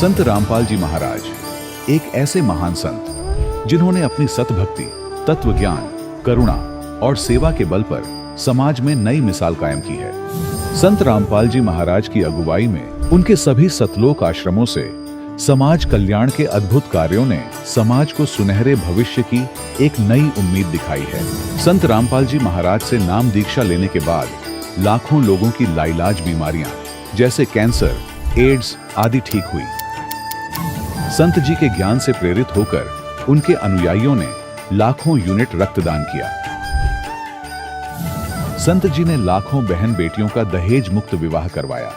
संत रामपाल जी महाराज एक ऐसे महान संत जिन्होंने अपनी सतभक्ति, तत्व ज्ञान, करुणा और सेवा के बल पर समाज में नई मिसाल कायम की है। संत रामपाल जी महाराज की अगुवाई में उनके सभी सतलोक आश्रमों से समाज कल्याण के अद्भुत कार्यों ने समाज को सुनहरे भविष्य की एक नई उम्मीद दिखाई है। संत रामपाल जी महाराज से नाम दीक्षा लेने के बाद लाखों लोगों की लाइलाज बीमारियां जैसे कैंसर, एड्स आदि ठीक हुई। संत जी के ज्ञान से प्रेरित होकर उनके अनुयायियों ने लाखों यूनिट रक्तदान किया। संत जी ने लाखों बहन बेटियों का दहेज मुक्त विवाह करवाया।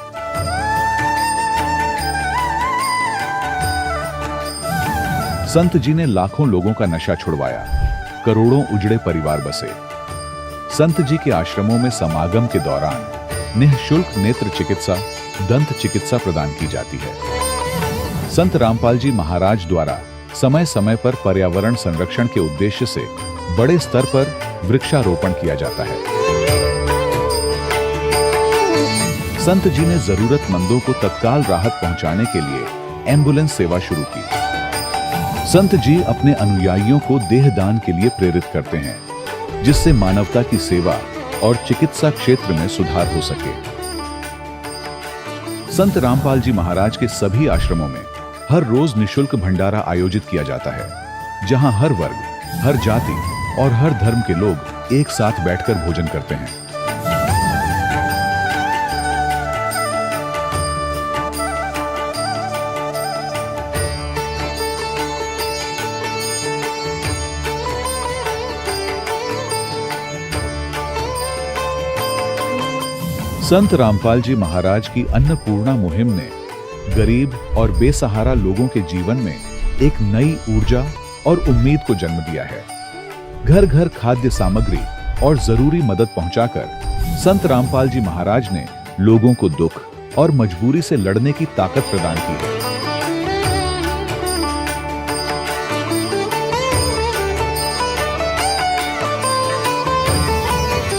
संत जी ने लाखों लोगों का नशा छुड़वाया, करोड़ों उजड़े परिवार बसे। संत जी के आश्रमों में समागम के दौरान निःशुल्क नेत्र चिकित्सा, दंत चिकित्सा प्रदान की जाती है। संत रामपाल जी महाराज द्वारा समय समय पर पर्यावरण संरक्षण के उद्देश्य से बड़े स्तर पर वृक्षारोपण किया जाता है। संत जी ने जरूरतमंदों को तत्काल राहत पहुंचाने के लिए एम्बुलेंस सेवा शुरू की। संत जी अपने अनुयायियों को देहदान के लिए प्रेरित करते हैं, जिससे मानवता की सेवा और चिकित्सा क्षेत्र में सुधार हो सके। संत रामपाल जी महाराज के सभी आश्रमों में हर रोज निःशुल्क भंडारा आयोजित किया जाता है, जहां हर वर्ग, हर जाति और हर धर्म के लोग एक साथ बैठकर भोजन करते हैं। संत रामपाल जी महाराज की अन्नपूर्णा मुहिम ने गरीब और बेसहारा लोगों के जीवन में एक नई ऊर्जा और उम्मीद को जन्म दिया है। घर घर खाद्य सामग्री और जरूरी मदद पहुंचाकर संत रामपाल जी महाराज ने लोगों को दुख और मजबूरी से लड़ने की ताकत प्रदान की है।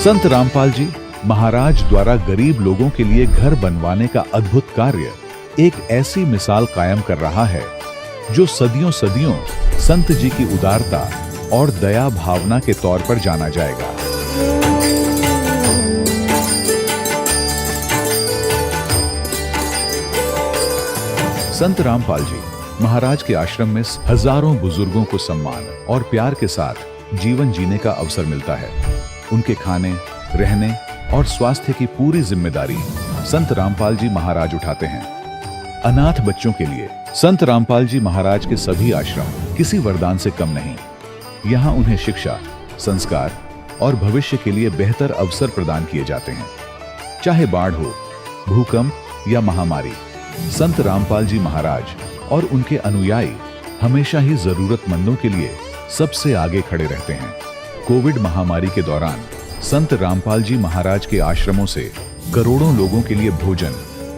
संत रामपाल जी महाराज द्वारा गरीब लोगों के लिए घर बनवाने का अद्भुत कार्य एक ऐसी मिसाल कायम कर रहा है जो सदियों सदियों संत जी की उदारता और दया भावना के तौर पर जाना जाएगा। संत रामपाल जी महाराज के आश्रम में हजारों बुजुर्गों को सम्मान और प्यार के साथ जीवन जीने का अवसर मिलता है। उनके खाने, रहने और स्वास्थ्य की पूरी जिम्मेदारी संत रामपाल जी महाराज उठाते हैं। अनाथ बच्चों के लिए संत रामपाल जी महाराज के सभी आश्रम किसी वरदान से कम नहीं। यहाँ उन्हें शिक्षा, संस्कार और भविष्य के लिए बेहतर अवसर प्रदान किए जाते हैं। चाहे बाढ़ हो, भूकंप या महामारी, संत रामपाल जी महाराज और उनके अनुयायी हमेशा ही जरूरतमंदों के लिए सबसे आगे खड़े रहते हैं। कोविड महामारी के दौरान संत रामपाल जी महाराज के आश्रमों से करोड़ों लोगों के लिए भोजन,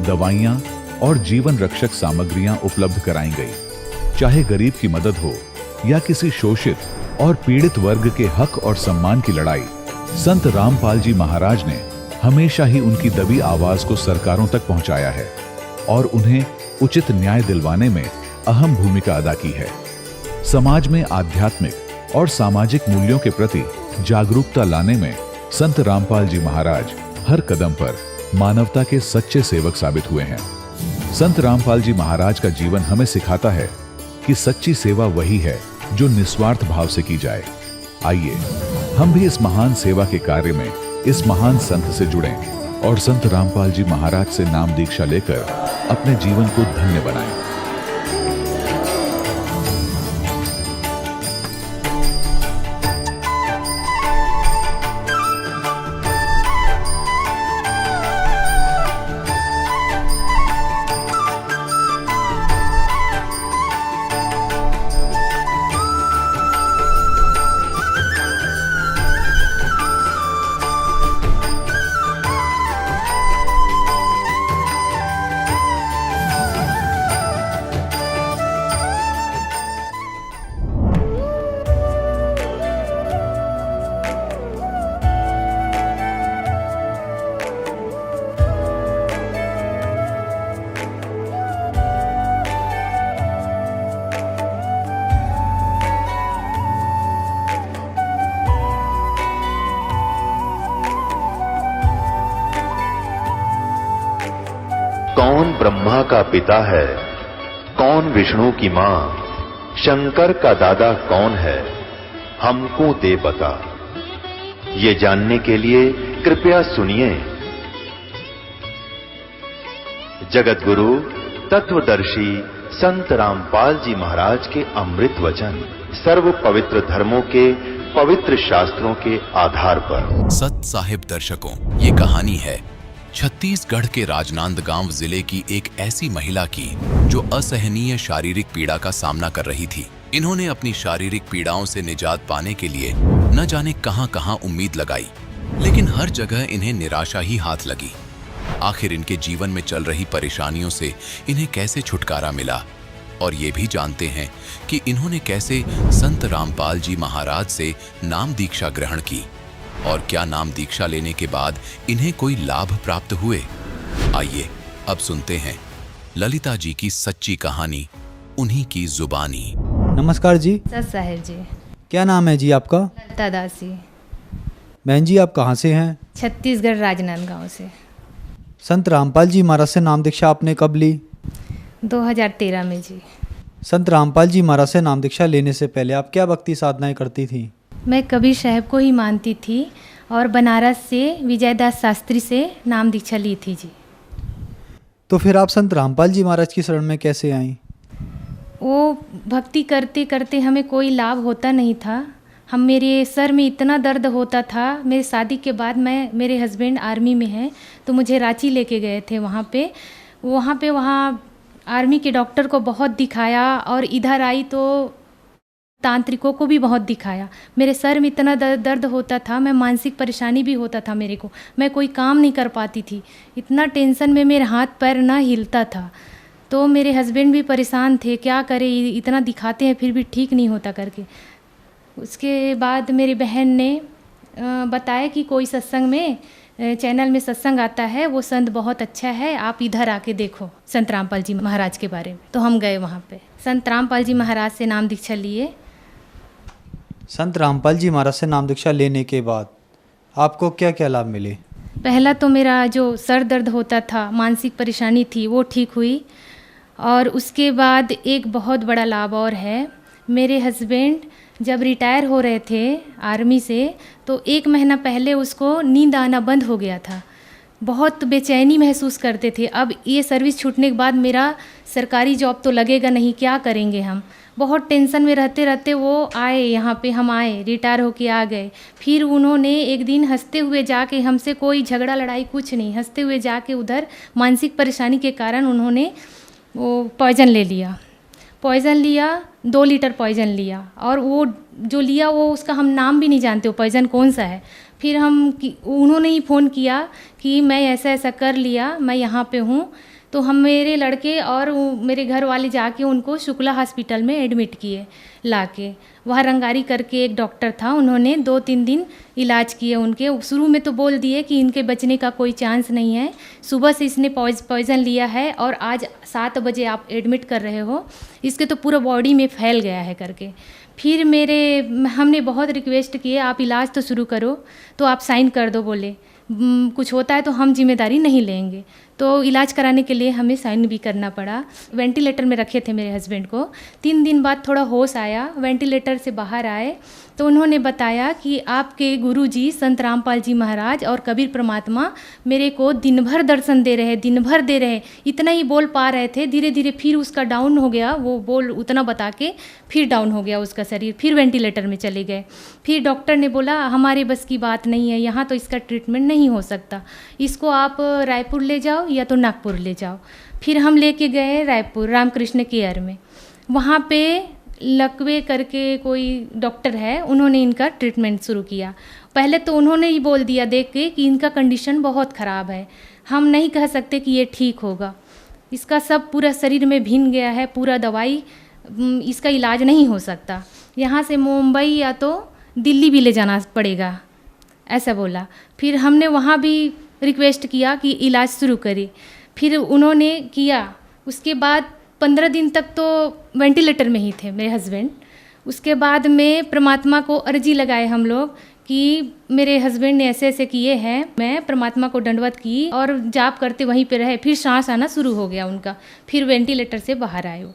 दवाइयां और जीवन रक्षक सामग्रियां उपलब्ध कराई गई। चाहे गरीब की मदद हो या किसी शोषित और पीड़ित वर्ग के हक और सम्मान की लड़ाई, संत रामपाल जी महाराज ने हमेशा ही उनकी दबी आवाज को सरकारों तक पहुंचाया है और उन्हें उचित न्याय दिलवाने में अहम भूमिका अदा की है। समाज में आध्यात्मिक और सामाजिक मूल्यों के प्रति जागरूकता लाने में संत रामपाल जी महाराज हर कदम पर मानवता के सच्चे सेवक साबित हुए हैं। संत रामपाल जी महाराज का जीवन हमें सिखाता है कि सच्ची सेवा वही है जो निस्वार्थ भाव से की जाए। आइए हम भी इस महान सेवा के कार्य में इस महान संत से जुड़ें और संत रामपाल जी महाराज से नाम दीक्षा लेकर अपने जीवन को धन्य बनाएं। ब्रह्मा का पिता है, कौन विष्णु की मां, शंकर का दादा कौन है, हमको दे बता। ये जानने के लिए कृपया सुनिए। जगत गुरु तत्वदर्शी संत रामपाल जी महाराज के अमृत वचन सर्व पवित्र धर्मों के पवित्र शास्त्रों के आधार पर। सत साहिब दर्शकों, ये कहानी है छत्तीसगढ़ के राजनांदगांव जिले की एक ऐसी महिला की जो असहनीय शारीरिक पीड़ा का सामना कर रही थी। इन्होंने अपनी शारीरिक पीड़ाओं से निजात पाने के लिए न जाने कहां-कहां उम्मीद लगाई, लेकिन हर जगह इन्हें निराशा ही हाथ लगी। आखिर इनके जीवन में चल रही परेशानियों से इन्हें कैसे छुटकारा मिला, और ये भी जानते हैं कि इन्होंने कैसे संत रामपाल जी महाराज से नाम दीक्षा ग्रहण की, और क्या नाम दीक्षा लेने के बाद इन्हें कोई लाभ प्राप्त हुए। आइए अब सुनते हैं ललिता जी की सच्ची कहानी, उन्हीं की जुबानी। नमस्कार जी। सत साहिब जी। क्या नाम है जी आपका? ललिता दासी। बहन जी, आप कहाँ से हैं? छत्तीसगढ़ राजनांदगांव से। संत रामपाल जी महाराज से नाम दीक्षा आपने कब ली? 2013 में जी। संत रामपाल जी महाराज से नाम दीक्षा लेने से पहले आप क्या भक्ति साधनाएं करती थी? मैं कबीर साहब को ही मानती थी और बनारस से विजयदास शास्त्री से नाम दीक्षा ली थी जी। तो फिर आप संत रामपाल जी महाराज की शरण में कैसे आईं? वो भक्ति करते करते हमें कोई लाभ होता नहीं था। मेरे सर में इतना दर्द होता था। मेरी शादी के बाद मेरे हस्बैंड आर्मी में हैं, तो मुझे रांची लेके गए थे। वहाँ आर्मी के डॉक्टर को बहुत दिखाया, और इधर आई तो तांत्रिकों को भी बहुत दिखाया। मेरे सर में इतना दर्द होता था, मैं मानसिक परेशानी भी होता था मेरे को। मैं कोई काम नहीं कर पाती थी, इतना टेंशन में मेरे हाथ पैर ना हिलता था। तो मेरे हस्बैंड भी परेशान थे, क्या करें, इतना दिखाते हैं फिर भी ठीक नहीं होता करके। उसके बाद मेरी बहन ने बताया कि कोई सत्संग में चैनल में सत्संग आता है, वो संत बहुत अच्छा है, आप इधर आके देखो संत रामपाल जी महाराज के बारे में। तो हम गए वहाँ पे, संत रामपाल जी महाराज से नाम दीक्षा लिए। संत रामपाल जी महाराज से नाम दीक्षा लेने के बाद आपको क्या क्या लाभ मिले? पहला तो मेरा जो सर दर्द होता था, मानसिक परेशानी थी, वो ठीक हुई। और उसके बाद एक बहुत बड़ा लाभ और है, मेरे हस्बैंड जब रिटायर हो रहे थे आर्मी से, तो 1 महीना पहले उसको नींद आना बंद हो गया था। बहुत बेचैनी महसूस करते थे। अब ये सर्विस छूटने के बाद मेरा सरकारी जॉब तो लगेगा नहीं, क्या करेंगे हम। बहुत टेंशन में रहते रहते वो आए यहाँ पे, हम आए, रिटायर होके आ गए। फिर उन्होंने एक दिन हंसते हुए जाके, हमसे कोई झगड़ा लड़ाई कुछ नहीं, हंसते हुए जाके उधर मानसिक परेशानी के कारण उन्होंने वो पॉइज़न ले लिया। 2 लीटर पॉइज़न लिया, और वो जो लिया वो उसका हम नाम भी नहीं जानते वो पॉइज़न कौन सा है। फिर उन्होंने ही फ़ोन किया कि मैं ऐसा ऐसा कर लिया, मैं यहाँ पे हूँ। तो हम, मेरे लड़के और मेरे घर वाले जाके उनको शुक्ला हॉस्पिटल में एडमिट किए लाके। वहाँ रंगारी करके एक डॉक्टर था, उन्होंने 2-3 दिन इलाज किए उनके। शुरू में तो बोल दिए कि इनके बचने का कोई चांस नहीं है, सुबह से इसने पॉइज़न लिया है और आज 7 बजे आप एडमिट कर रहे हो, इसके तो पूरा बॉडी में फैल गया है करके। फिर हमने बहुत रिक्वेस्ट किए, आप इलाज तो शुरू करो, तो आप साइन कर दो, बोले कुछ होता है तो हम जिम्मेदारी नहीं लेंगे। तो इलाज कराने के लिए हमें साइन भी करना पड़ा। वेंटिलेटर में रखे थे मेरे हस्बैंड को। 3 दिन बाद थोड़ा होश आया, वेंटिलेटर से बाहर आए तो उन्होंने बताया कि आपके गुरुजी संत रामपाल जी महाराज और कबीर परमात्मा मेरे को दिन भर दर्शन दे रहे। इतना ही बोल पा रहे थे। धीरे धीरे फिर उसका डाउन हो गया, वो बोल उतना बता के फिर डाउन हो गया उसका शरीर, फिर वेंटिलेटर में चले गए। फिर डॉक्टर ने बोला हमारे बस की बात नहीं है, यहाँ तो इसका ट्रीटमेंट नहीं हो सकता, इसको आप रायपुर ले जाओ या तो नागपुर ले जाओ। फिर हम लेके गए रायपुर रामकृष्ण केयर में। वहाँ पे लकवे करके कोई डॉक्टर है, उन्होंने इनका ट्रीटमेंट शुरू किया। पहले तो उन्होंने ही बोल दिया देख के कि इनका कंडीशन बहुत ख़राब है, हम नहीं कह सकते कि ये ठीक होगा, इसका सब पूरा शरीर में भिन गया है, पूरा दवाई इसका इलाज नहीं हो सकता, यहाँ से मुंबई या तो दिल्ली भी ले जाना पड़ेगा, ऐसा बोला। फिर हमने वहाँ भी रिक्वेस्ट किया कि इलाज शुरू करें, फिर उन्होंने किया। उसके बाद 15 दिन तक तो वेंटिलेटर में ही थे मेरे हस्बैंड। उसके बाद में परमात्मा को अर्जी लगाए हम लोग कि मेरे हस्बैंड ने ऐसे ऐसे किए हैं। मैं परमात्मा को दंडवत की और जाप करते वहीं पे रहे। फिर सांस आना शुरू हो गया उनका, फिर वेंटिलेटर से बाहर आए वो।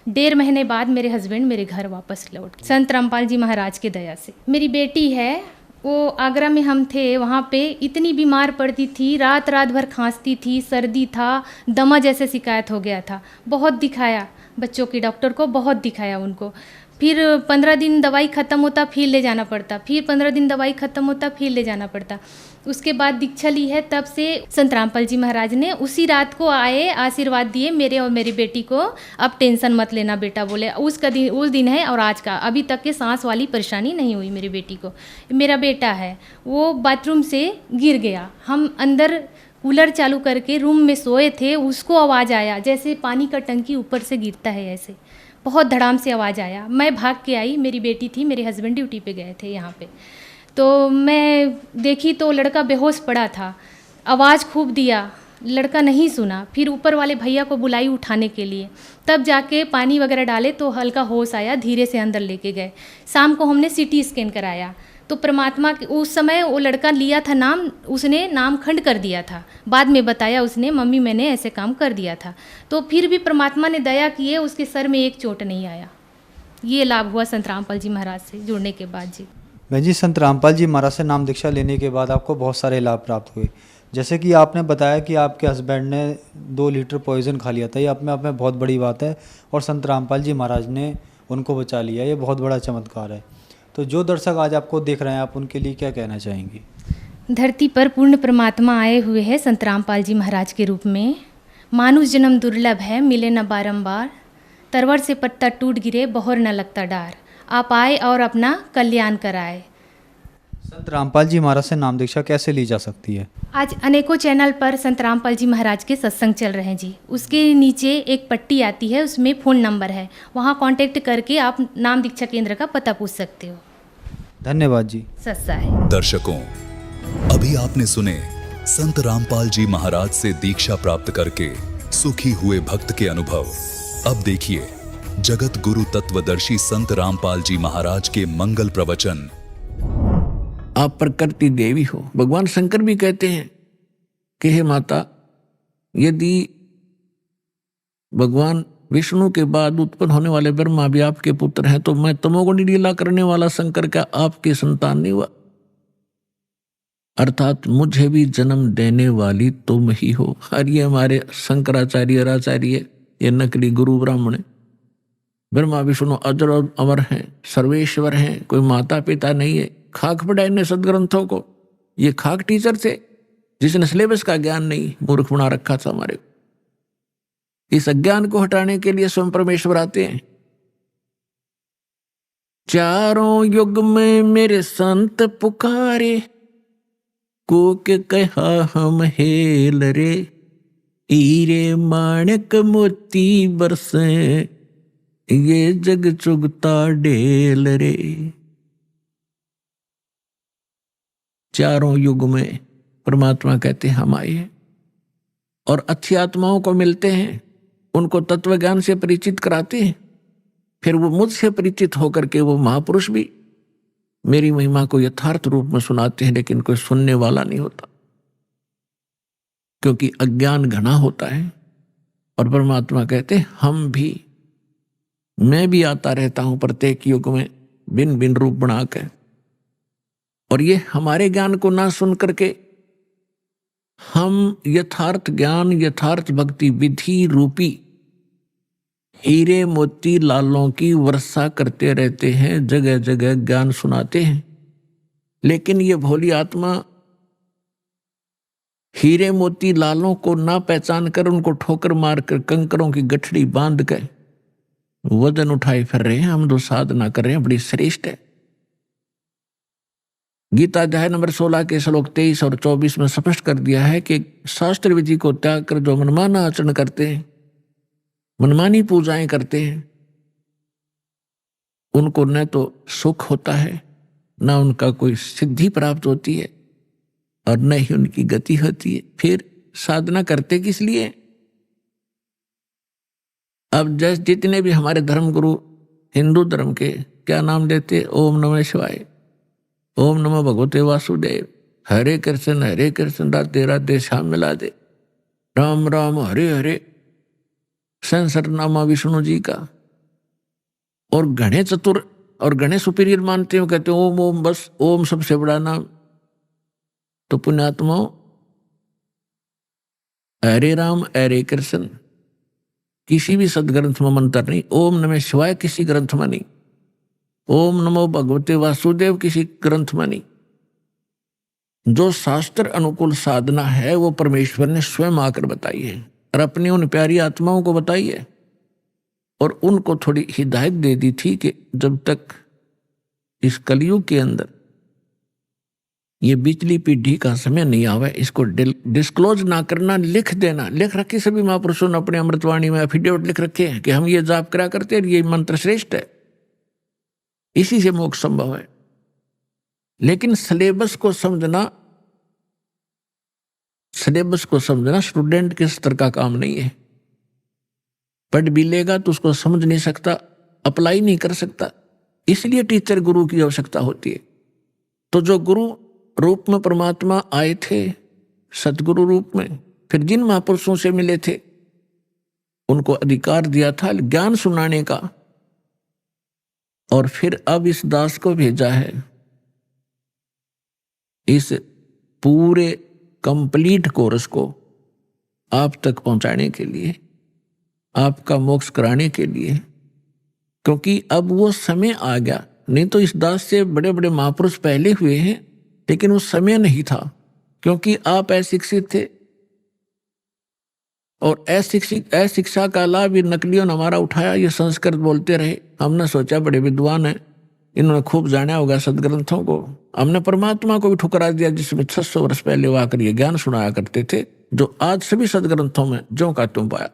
1.5 महीने बाद मेरे हस्बैंड मेरे घर वापस लौट गए, संत रामपाल जी महाराज के दया से। मेरी बेटी है, वो आगरा में हम थे, वहाँ पे इतनी बीमार पड़ती थी, रात रात भर खांसती थी, सर्दी था, दमा जैसे शिकायत हो गया था। बहुत दिखाया बच्चों के डॉक्टर को, बहुत दिखाया उनको। फिर 15 दिन दवाई ख़त्म होता फिर ले जाना पड़ता, फिर 15 दिन दवाई ख़त्म होता फिर ले जाना पड़ता। उसके बाद दीक्षा ली है, तब से संत रामपाल जी महाराज ने उसी रात को आए, आशीर्वाद दिए मेरे और मेरी बेटी को। अब टेंशन मत लेना बेटा, बोले उस दिन है और आज का, अभी तक के सांस वाली परेशानी नहीं हुई मेरी बेटी को। मेरा बेटा है, वो बाथरूम से गिर गया, हम अंदर कूलर चालू करके रूम में सोए थे, उसको आवाज़ आया जैसे पानी का टंकी ऊपर से गिरता है, ऐसे बहुत धड़ाम से आवाज़ आया। मैं भाग के आई, मेरी बेटी थी, मेरे हस्बैंड ड्यूटी पे गए थे यहाँ पे। तो मैं देखी तो लड़का बेहोश पड़ा था, आवाज़ खूब दिया, लड़का नहीं सुना। फिर ऊपर वाले भैया को बुलाई उठाने के लिए, तब जाके पानी वगैरह डाले तो हल्का होश आया, धीरे से अंदर लेके गए। शाम को हमने CT स्कैन कराया तो परमात्मा के उस समय वो लड़का लिया था नाम, उसने नाम खंड कर दिया था। बाद में बताया उसने, मम्मी मैंने ऐसे काम कर दिया था। तो फिर भी परमात्मा ने दया किए, उसके सर में एक चोट नहीं आया। ये लाभ हुआ संत रामपाल जी महाराज से जुड़ने के बाद जी। बहन जी, संत रामपाल जी महाराज से नाम दीक्षा लेने के बाद आपको बहुत सारे लाभ प्राप्त हुए। जैसे कि आपने बताया कि आपके हस्बैंड ने 2 लीटर पॉइजन खा लिया था, ये अपने आप में बहुत बड़ी बात है, और संत रामपाल जी महाराज ने उनको बचा लिया, ये बहुत बड़ा चमत्कार है। तो जो दर्शक आज आपको देख रहे हैं, आप उनके लिए क्या कहना चाहेंगी? धरती पर पूर्ण परमात्मा आए हुए हैं संत रामपाल जी महाराज के रूप में। मानुष जन्म दुर्लभ है, मिले न बारंबार, तरवर से पत्ता टूट गिरे, बहोर न लगता डार। आप आए और अपना कल्याण कराए। संत रामपाल जी महाराज से नाम दीक्षा कैसे ली जा सकती है? आज अनेकों चैनल पर संत रामपाल जी महाराज के सत्संग चल रहे हैं जी। उसके नीचे एक पट्टी आती है, उसमें फ़ोन नंबर है, वहाँ कांटेक्ट करके आप नाम दीक्षा केंद्र का पता पूछ सकते हो। धन्यवाद जी। सच्चा है। दर्शकों, अभी आपने सुने संत रामपाल जी महाराज से दीक्षा प्राप्त करके सुखी हुए भक्त के अनुभव। अब देखिए जगत गुरु तत्वदर्शी संत रामपाल जी महाराज के मंगल प्रवचन। आप प्रकृति देवी हो। भगवान शंकर भी कहते हैं कि हे माता, यदि भगवान विष्णु के बाद उत्पन्न होने वाले ब्रह्मा भी आपके पुत्र हैं, तो मैं तमोगुणी लीला करने वाला शंकर क्या आपकी संतान नहीं हुआ? अर्थात मुझे भी जन्म देने वाली तुम ही हो। और ये हमारे शंकराचार्य आचार्य, ये नकली गुरु ब्राह्मण, ब्रह्मा विष्णु अजर और अमर हैं, सर्वेश्वर हैं, कोई माता पिता नहीं है। खाक पढ़ाए ने सदग्रंथों को, ये खाक टीचर थे जिसने सिलेबस का ज्ञान नहीं, मूर्ख बना रखा था हमारे को। इस अज्ञान को हटाने के लिए स्वयं परमेश्वर आते हैं। चारों युग में मेरे संत पुकारे, को के कहा हम हेल रे, हीरे माणक मोती बरसे, ये जग चुगता ढेल रे। चारों युग में परमात्मा कहते हैं हम आए हैं और अच्छी आत्माओं को मिलते हैं, उनको तत्व ज्ञान से परिचित कराते हैं। फिर वो मुझसे परिचित होकर के वो महापुरुष भी मेरी महिमा को यथार्थ रूप में सुनाते हैं, लेकिन कोई सुनने वाला नहीं होता, क्योंकि अज्ञान घना होता है। और परमात्मा कहते हैं हम भी, मैं भी आता रहता हूं प्रत्येक युग में भिन्न भिन्न रूप बनाकर, और ये हमारे ज्ञान को ना सुन करके हम यथार्थ ज्ञान, यथार्थ भक्ति विधि रूपी हीरे मोती लालों की वर्षा करते रहते हैं, जगह जगह ज्ञान सुनाते हैं। लेकिन ये भोली आत्मा हीरे मोती लालों को ना पहचान कर, उनको ठोकर मारकर कंकरों की गठड़ी बांध कर वजन उठाए फिर रहे हैं। हम जो साधना कर रहे हैं बड़ी श्रेष्ठ है। गीता अध्याय नंबर 16 के श्लोक 23 और 24 में स्पष्ट कर दिया है कि शास्त्र विधि को त्याग कर जो मनमाना आचरण करते हैं, मनमानी पूजाएं करते हैं, उनको न तो सुख होता है, न उनका कोई सिद्धि प्राप्त होती है, और न ही उनकी गति होती है। फिर साधना करते किस लिए? अब जितने भी हमारे धर्म गुरु हिंदू धर्म के क्या नाम देते, ओम नमः शिवाय, ओम नमो भगवते वासुदेव, हरे कृष्ण राधे राधे, श्याम मिला दे, राम राम हरे हरे, सहस्रनामा विष्णु जी का। और घने चतुर और घने सुपीरियर मानते हो, कहते हो ओम ओम, बस ओम सबसे बड़ा नाम। तो पुण्यात्मा, हरे राम हरे कृष्ण किसी भी सदग्रंथ में मंत्र नहीं, ओम नमः शिवाय किसी ग्रंथ में नहीं, ओम नमो भगवते वासुदेव किसी ग्रंथ में नहीं। जो शास्त्र अनुकूल साधना है वो परमेश्वर ने स्वयं आकर बताई है और अपनी उन प्यारी आत्माओं को बताई है। और उनको थोड़ी हिदायत दे दी थी कि जब तक इस कलयुग के अंदर ये बिजली पीढ़ी का समय नहीं आवे, इसको डिस्क्लोज ना करना, लिख देना। लिख रखी सभी महापुरुषों ने अपने अमृतवाणी में एफिडेविट लिख रखे हैं कि हम ये जाप करा करते हैं, ये मंत्र श्रेष्ठ है, इसी से मोक्ष संभव है। लेकिन सिलेबस को समझना स्टूडेंट के स्तर का काम नहीं है। पढ़ भी लेगा तो उसको समझ नहीं सकता, अप्लाई नहीं कर सकता। इसलिए टीचर गुरु की आवश्यकता होती है। तो जो गुरु रूप में परमात्मा आए थे, सतगुरु रूप में, फिर जिन महापुरुषों से मिले थे उनको अधिकार दिया था ज्ञान सुनाने का, और फिर अब इस दास को भेजा है इस पूरे कंप्लीट कोर्स को आप तक पहुंचाने के लिए, आपका मोक्ष कराने के लिए। क्योंकि अब वो समय आ गया, नहीं तो इस दास से बड़े बड़े महापुरुष पहले हुए हैं, लेकिन वो समय नहीं था, क्योंकि आप अशिक्षित थे। और अशिक्षा का लाभ नकलियों ने हमारा उठाया, ये संस्कृत बोलते रहे। हमने सोचा बड़े विद्वान हैं, इन्होंने खूब जाना होगा सदग्रंथों को। हमने परमात्मा को भी ठुकरा दिया, जिसमें 600 वर्ष पहले वो आकर ये ज्ञान सुनाया करते थे, जो आज सभी सदग्रंथों में ज्यों का त्यों पाया।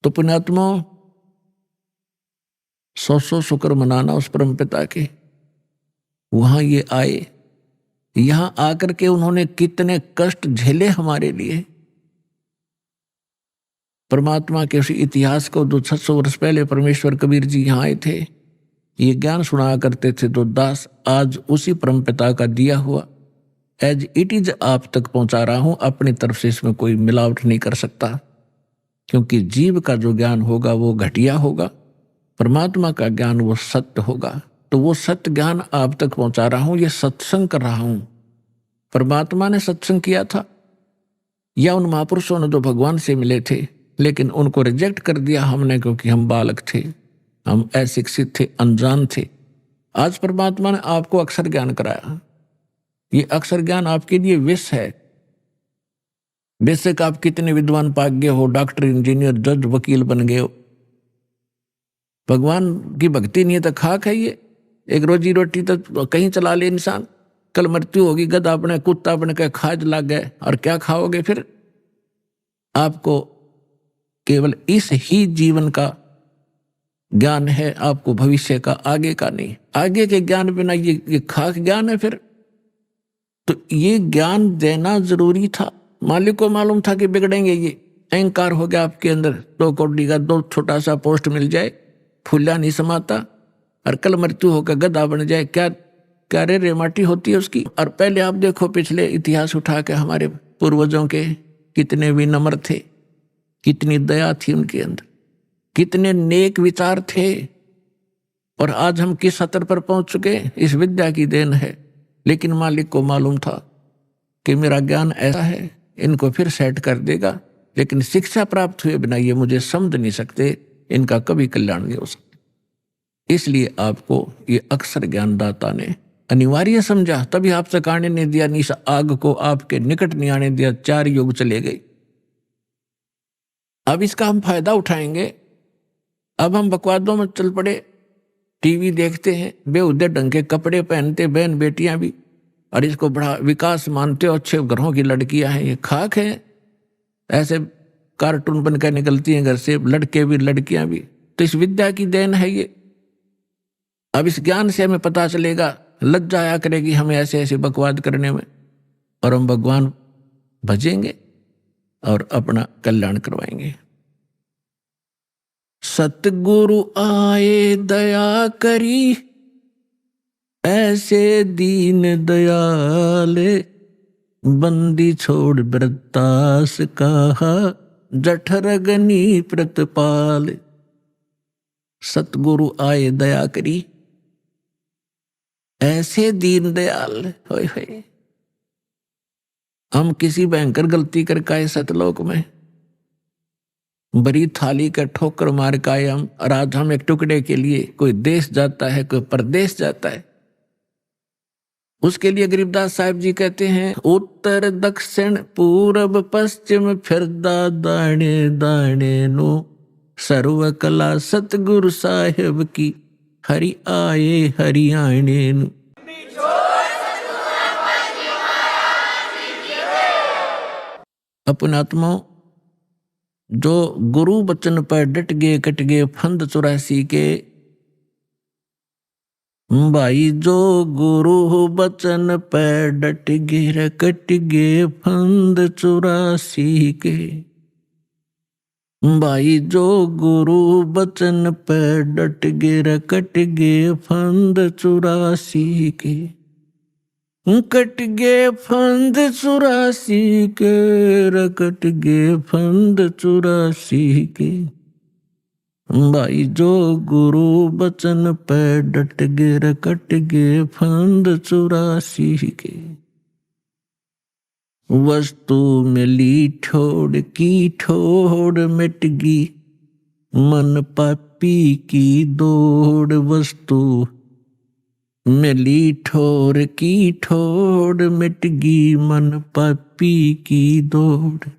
तो पुण्यात्मा, 100 शुक्र मनाना उस परम पिता के। वहां ये आए, यहां आकर के उन्होंने कितने कष्ट झेले हमारे लिए। परमात्मा के उस इतिहास को, जो 600 वर्ष पहले परमेश्वर कबीर जी यहाँ आए थे, ये ज्ञान सुनाया करते थे, तो दास आज उसी परम पिता का दिया हुआ एज इट इज आप तक पहुंचा रहा हूं। अपनी तरफ से इसमें कोई मिलावट नहीं कर सकता, क्योंकि जीव का जो ज्ञान होगा वो घटिया होगा, परमात्मा का ज्ञान वो सत्य होगा। तो वो सत्य ज्ञान आप तक पहुंचा रहा हूं, ये सत्संग कर रहा हूं। परमात्मा ने सत्संग किया था, या उन महापुरुषों ने जो भगवान से मिले थे, लेकिन उनको रिजेक्ट कर दिया हमने, क्योंकि हम बालक थे, हम अशिक्षित थे, अनजान थे। आज परमात्मा ने आपको अक्षर ज्ञान कराया। ये अक्षर ज्ञान आपके लिए विष है। बेशक आप कितने विद्वान पाक गए हो, डॉक्टर, इंजीनियर, जज, वकील बन गए हो, भगवान की भक्ति नहीं है तो खाक है ये। एक रोजी रोटी तो कहीं चला ले इंसान, कल मृत्यु होगी, गधा अपने कुत्ता बन के खाज लग गए, और क्या खाओगे फिर? आपको केवल इस ही जीवन का ज्ञान है, आपको भविष्य का, आगे का नहीं। आगे के ज्ञान बिना ये खाक ज्ञान है फिर। तो ये ज्ञान देना जरूरी था। मालिक को मालूम था कि बिगड़ेंगे, ये अहंकार हो गया आपके अंदर। 2 कौड़ी का 2 छोटा सा पोस्ट मिल जाए, फूला नहीं समाता, और कल मृत्यु होकर गधा बन जाए, क्या रे माटी होती है उसकी। और पहले आप देखो पिछले इतिहास उठा के, हमारे पूर्वजों के कितने विनम्र थे, कितनी दया थी उनके अंदर, कितने नेक विचार थे। और आज हम किस स्तर पर पहुंच चुके, इस विद्या की देन है। लेकिन मालिक को मालूम था कि मेरा ज्ञान ऐसा है, इनको फिर सेट कर देगा, लेकिन शिक्षा प्राप्त हुए बिना ये मुझे समझ नहीं सकते, इनका कभी कल्याण नहीं हो सकता। इसलिए आपको ये अक्षर ज्ञानदाता ने अनिवार्य समझा, तभी आपसे काने नहीं दिया, निस आग को आपके निकट नहीं आने दिया। 4 युग चले गए। अब इसका हम फायदा उठाएंगे। अब हम बकवादों में चल पड़े, टीवी देखते हैं, बेहुदे ढंग के कपड़े पहनते बहन बेटियां भी, और इसको बड़ा विकास मानते हो, अच्छे घरों की लड़कियां हैं, ये खाक है। ऐसे कार्टून बनकर निकलती हैं घर से, लड़के भी लड़कियां भी। तो इस विद्या की देन है ये। अब इस ज्ञान से हमें पता चलेगा, लज्जा आया करेगी हमें ऐसे ऐसे बकवाद करने में, और हम भगवान भजेंगे और अपना कल्याण करवाएंगे। सतगुरु आए दया करी, ऐसे दीन दयाले, बंदी छोड़ वृत्तास कहा, जठरगनी प्रतिपाल। सतगुरु आए दया करी, ऐसे दीन दयाल। होय होय, हम किसी भयंकर गलती करके आए सतलोक में, बड़ी थाली का ठोकर मार के आए हम, और आज हम एक टुकड़े के लिए कोई देश जाता है, कोई परदेश जाता है। उसके लिए गरीबदास साहिब जी कहते हैं, उत्तर दक्षिण पूरब पश्चिम फिरदा दाने दाने नो, सर्व कला सतगुरु साहिब की, हरि आए हरियाणे नु। अपने आत्माओं, जो गुरु बचन पर डट गए कट गए फंद 84 के, भाई जो गुरु बचन पर डट गए कट गए फंद 84 के, भाई जो गुरु बचन पर डट गए कट गए फंद 84 के, कट गए फंद 84 के, रकट गए फंद 84 के, भाई जो गुरु बचन पे डट गए रकट गए फंद 84 के। वस्तु मिली ठोड़ की ठोड़ मिट गई, मन पापी की दौड़, वस्तु मिली ठोर की ठोड़ मिट गई, मन पापी की दौड़।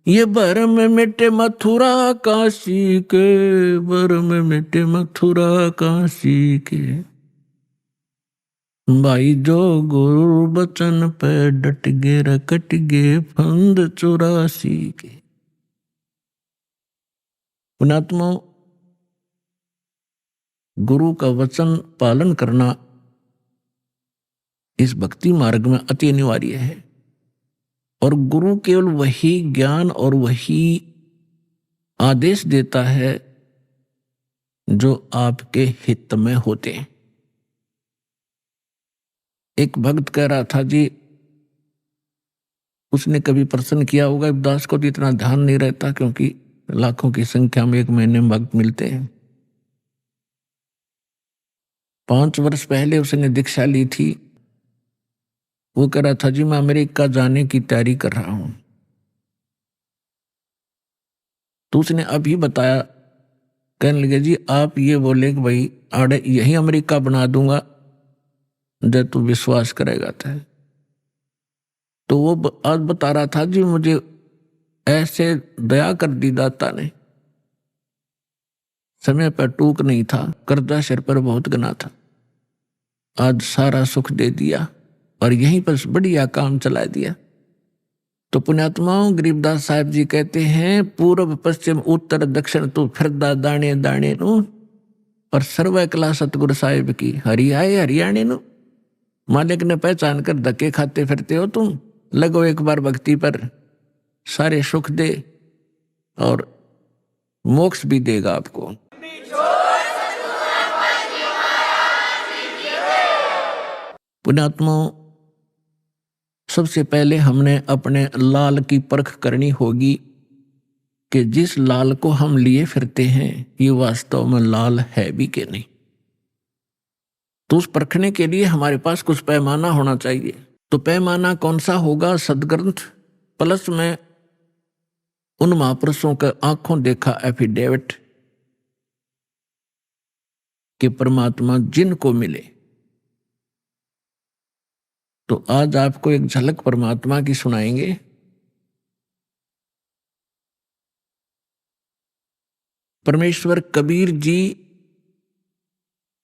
ये भरम मिटे मथुरा काशी के, भरम मिटे मथुरा काशी के, भाई जो गुरु बचन पे डट गए रकट गए फंद 84 के। पुणात्मा, गुरु का वचन पालन करना इस भक्ति मार्ग में अति अनिवार्य है, और गुरु केवल वही ज्ञान और वही आदेश देता है जो आपके हित में होते हैं। एक भक्त कह रहा था जी, उसने कभी प्रश्न किया होगा, दास को तो इतना ध्यान नहीं रहता क्योंकि लाखों की संख्या में एक महीने में भक्त मिलते हैं। 5 वर्ष पहले उसने दीक्षा ली थी। वो कह रहा था जी मैं अमेरिका जाने की तैयारी कर रहा हूं। तो उसने अभी बताया, कहने लगे जी आप ये बोले कि भाई आड़े यही अमेरिका बना दूंगा जब तू विश्वास करेगा तो वो आज बता रहा था जी मुझे ऐसे दया कर दी दाता ने, समय पर टूक नहीं था, कर्जा सिर पर बहुत गना था, आज सारा सुख दे दिया और यहीं पर बढ़िया काम चला दिया। तो पुण्यात्माओं, गरीबदास साहिब जी कहते हैं, पूर्व पश्चिम उत्तर दक्षिण तू फिरदा दाने दाने नु, और सर्व कला सतगुरु साहिब की, हरि आए हरियाणे नु। मालिक ने पहचान कर धक्के खाते फिरते हो तुम, लगो एक बार भक्ति पर, सारे सुख दे और मोक्ष भी देगा आपको। पुण्यात्माओं, सबसे पहले हमने अपने लाल की परख करनी होगी कि जिस लाल को हम लिए फिरते हैं ये वास्तव में लाल है भी कि नहीं। तो उस परखने के लिए हमारे पास कुछ पैमाना होना चाहिए। तो पैमाना कौन सा होगा? सदग्रंथ प्लस में उन महापुरुषों का आंखों देखा एफिडेविट कि परमात्मा जिनको मिले। तो आज आपको एक झलक परमात्मा की सुनाएंगे। परमेश्वर कबीर जी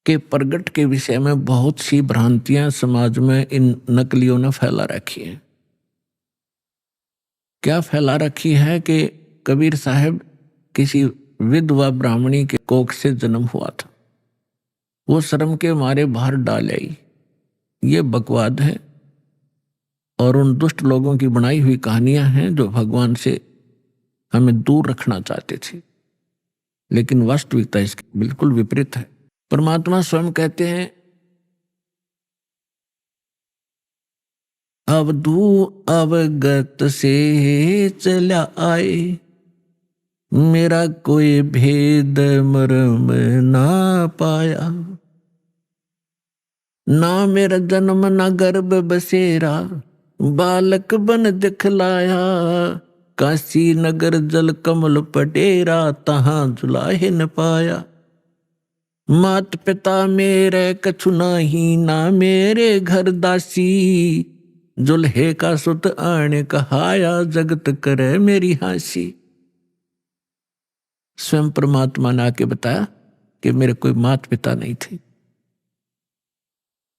के प्रगट के विषय में बहुत सी भ्रांतियां समाज में इन नकलियों ने फैला रखी है। क्या फैला रखी है कि कबीर साहब किसी विधवा ब्राह्मणी के कोख से जन्म हुआ था, वो शर्म के मारे बाहर डाल आई। ये बकवाद है और उन दुष्ट लोगों की बनाई हुई कहानियां हैं जो भगवान से हमें दूर रखना चाहते थे। लेकिन वास्तविकता इसकी बिल्कुल विपरीत है। परमात्मा स्वयं कहते हैं, अवधू अवगत से चला आए, मेरा कोई भेद मर्म ना पाया। ना मेरा जन्म ना गर्भ बसेरा, बालक बन दिखलाया। काशी नगर जल कमल पटेरा, तहां जुलाहे न पाया। मात पिता मेरे कछु नाही, ना मेरे घर दासी। जुल्हे का सुत आने कहाया, जगत करे मेरी हासी। स्वयं परमात्मा ने आके बताया कि मेरे कोई माता पिता नहीं थे,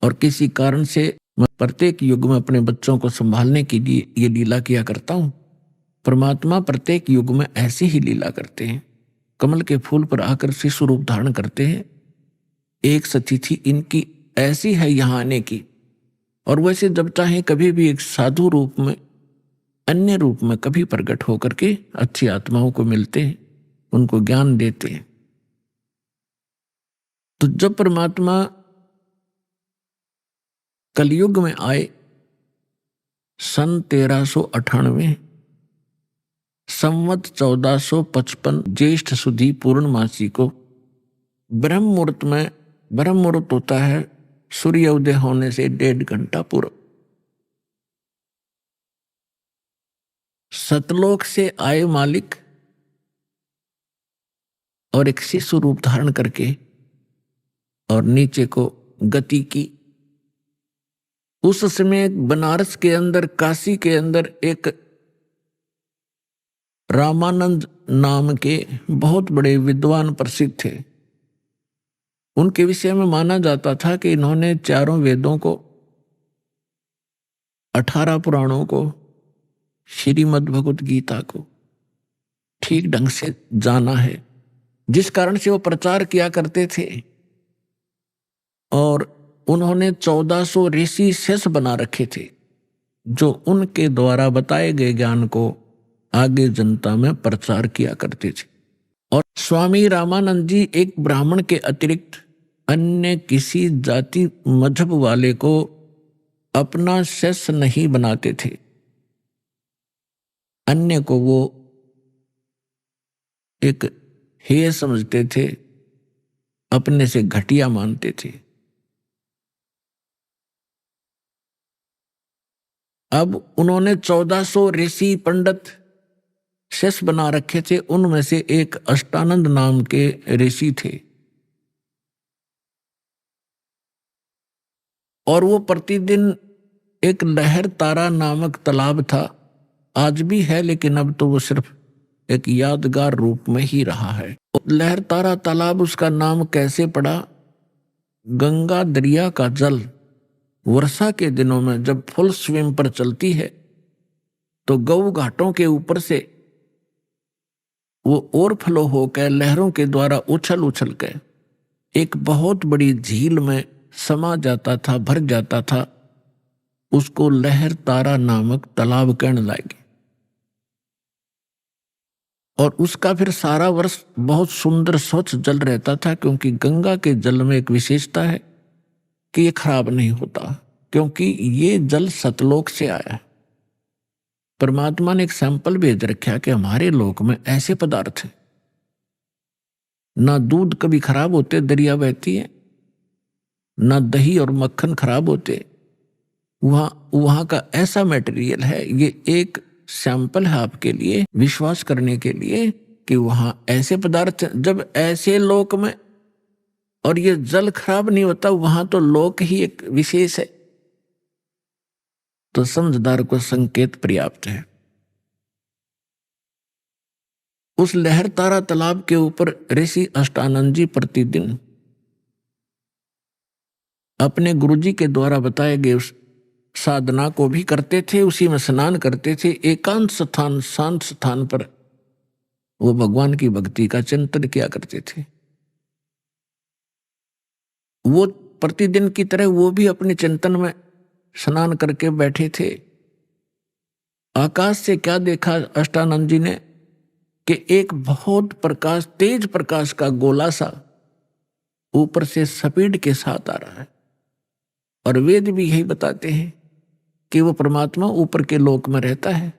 और किसी कारण से मैं प्रत्येक युग में अपने बच्चों को संभालने के लिए ये लीला किया करता हूं। परमात्मा प्रत्येक युग में ऐसी ही लीला करते हैं। कमल के फूल पर आकर शिशु रूप धारण करते हैं। एक सतिथि इनकी ऐसी है यहाँ आने की, और वैसे जब चाहे कभी भी एक साधु रूप में, अन्य रूप में कभी प्रकट होकर के अच्छी आत्माओं को मिलते हैं, उनको ज्ञान देते हैं। तो जब परमात्मा कलयुग में आए सन 1398, संवत 1455 ज्येष्ठ सुदी पूर्णमासी को ब्रह्म मुहूर्त में, ब्रह्म मुहूर्त होता है सूर्य उदय होने से 1.5 घंटा पूर्व, सतलोक से आए मालिक और एक शिशु रूप धारण करके और नीचे को गति की। उस समय बनारस के अंदर, काशी के अंदर एक रामानंद नाम के बहुत बड़े विद्वान प्रसिद्ध थे। उनके विषय में माना जाता था कि इन्होंने 4 वेदों को, 18 पुराणों को, श्रीमद् भगवत गीता को ठीक ढंग से जाना है, जिस कारण से वो प्रचार किया करते थे। और उन्होंने 1400 ऋषि शेष बना रखे थे, जो उनके द्वारा बताए गए ज्ञान को आगे जनता में प्रचार किया करते थे। और स्वामी रामानंद जी एक ब्राह्मण के अतिरिक्त अन्य किसी जाति मजहब वाले को अपना शिष्य नहीं बनाते थे। अन्य को वो एक हेय समझते थे, अपने से घटिया मानते थे। अब उन्होंने 1400 ऋषि पंडित शिष्य बना रखे थे। उनमें से एक अष्टानंद नाम के ऋषि थे, और वो प्रतिदिन एक लहर तारा नामक तालाब था, आज भी है, लेकिन अब तो वो सिर्फ एक यादगार रूप में ही रहा है। लहर तारा तालाब उसका नाम कैसे पड़ा? गंगा दरिया का जल वर्षा के दिनों में जब फुल स्विम पर चलती है तो गऊ घाटों के ऊपर से वो ओवरफ्लो होकर लहरों के द्वारा उछल उछल कर एक बहुत बड़ी झील में समा जाता था, भर जाता था। उसको लहर तारा नामक तालाब कहने लगे, और उसका फिर सारा वर्ष बहुत सुंदर स्वच्छ जल रहता था, क्योंकि गंगा के जल में एक विशेषता है कि ये खराब नहीं होता, क्योंकि ये जल सतलोक से आया है। परमात्मा ने एक सैंपल भेज रखा कि हमारे लोक में ऐसे पदार्थ हैं, ना दूध कभी खराब होते, दरिया बहती है, ना दही और मक्खन खराब होते। वहां का ऐसा मटेरियल है। ये एक सैंपल है आपके लिए, विश्वास करने के लिए कि वहां ऐसे पदार्थ, जब ऐसे लोक में और ये जल खराब नहीं होता, वहां तो लोक ही एक विशेष है। तो समझदार को संकेत पर्याप्त है। उस लहर तारा तालाब के ऊपर ऋषि अष्टानंद जी प्रतिदिन अपने गुरुजी के द्वारा बताए गए उस साधना को भी करते थे, उसी में स्नान करते थे। एकांत स्थान, शांत स्थान पर वो भगवान की भक्ति का चिंतन किया करते थे। वो प्रतिदिन की तरह वो भी अपने चिंतन में स्नान करके बैठे थे। आकाश से क्या देखा अष्टानंद जी ने? कि एक बहुत प्रकाश, तेज प्रकाश का गोला सा ऊपर से स्पीड के साथ आ रहा है। और वेद भी यही बताते हैं कि वो परमात्मा ऊपर के लोक में रहता है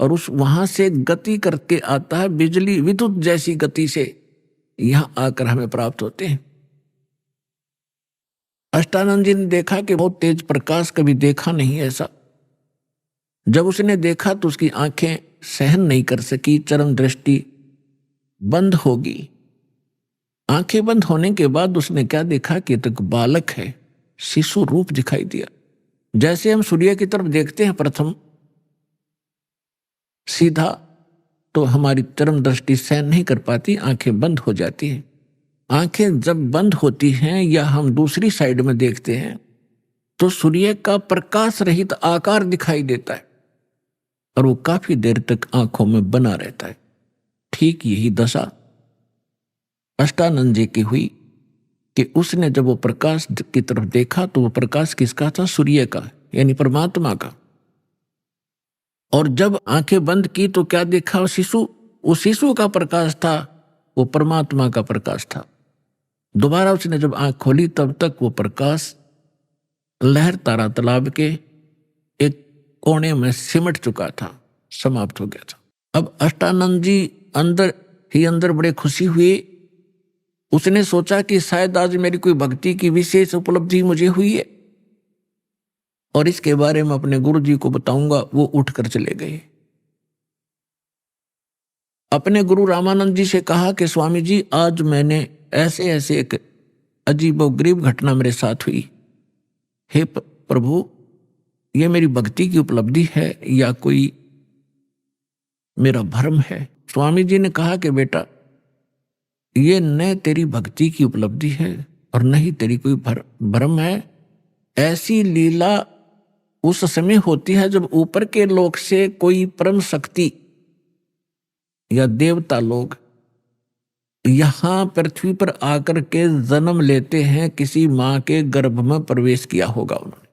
और उस वहां से गति करके आता है, बिजली विद्युत जैसी गति से यहां आकर हमें प्राप्त होते हैं। अष्टानंद जी ने देखा कि बहुत तेज प्रकाश, कभी देखा नहीं ऐसा। जब उसने देखा तो उसकी आंखें सहन नहीं कर सकी, चरम दृष्टि बंद होगी। आंखें बंद होने के बाद उसने क्या देखा कि एक बालक है, शिशु रूप दिखाई दिया। जैसे हम सूर्य की तरफ देखते हैं प्रथम सीधा, तो हमारी चरम दृष्टि सहन नहीं कर पाती, आंखें बंद हो जाती हैं। आंखें जब बंद होती हैं या हम दूसरी साइड में देखते हैं तो सूर्य का प्रकाश रहित आकार दिखाई देता है और वो काफी देर तक आंखों में बना रहता है। ठीक यही दशा अष्टानंद जी की हुई कि उसने जब वो प्रकाश की तरफ देखा तो वो प्रकाश किसका था? सूर्य का, यानी परमात्मा का। और जब आंखें बंद की तो क्या देखा? उस शिशु का प्रकाश था, वो परमात्मा का प्रकाश था। दोबारा उसने जब आंख खोली तब तक वो प्रकाश लहर तारा तालाब के एक कोने में सिमट चुका था, समाप्त हो गया था। अब अष्टानंद जी अंदर ही अंदर बड़े खुशी हुए। उसने सोचा कि शायद आज मेरी कोई भक्ति की विशेष उपलब्धि मुझे हुई है और इसके बारे में अपने गुरु जी को बताऊंगा। वो उठकर चले गए। अपने गुरु रामानंद जी से कहा कि स्वामी जी, आज मैंने ऐसे ऐसे एक अजीबोगरीब घटना मेरे साथ हुई। हे प्रभु, ये मेरी भक्ति की उपलब्धि है या कोई मेरा भ्रम है? स्वामी जी ने कहा कि बेटा, ये न तेरी भक्ति की उपलब्धि है और न ही तेरी कोई भ्रम है। ऐसी लीला उस समय होती है जब ऊपर के लोक से कोई परम शक्ति या देवता लोग यहां पृथ्वी पर आकर के जन्म लेते हैं। किसी मां के गर्भ में प्रवेश किया होगा उन्होंने।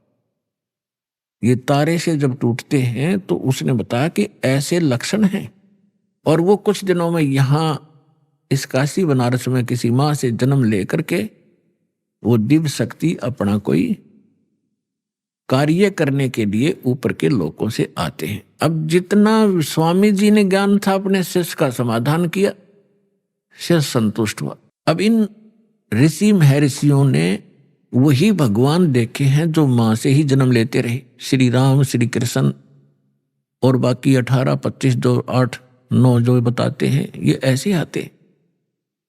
ये तारे से जब टूटते हैं तो उसने बताया कि ऐसे लक्षण हैं। और वो कुछ दिनों में यहां इस काशी बनारस में किसी मां से जन्म लेकर के वो दिव्य शक्ति अपना कोई कार्य करने के लिए ऊपर के लोकों से आते हैं। अब जितना स्वामी जी ने ज्ञान था अपने शिष्य का समाधान किया, शिष्य संतुष्ट हुआ। अब इन ऋषि महर्षियों ने वही भगवान देखे हैं जो मां से ही जन्म लेते रहे। श्री राम, श्री कृष्ण और बाकी 18, 25, जो 8, 9 जो बताते हैं, ये ऐसे आते हैं।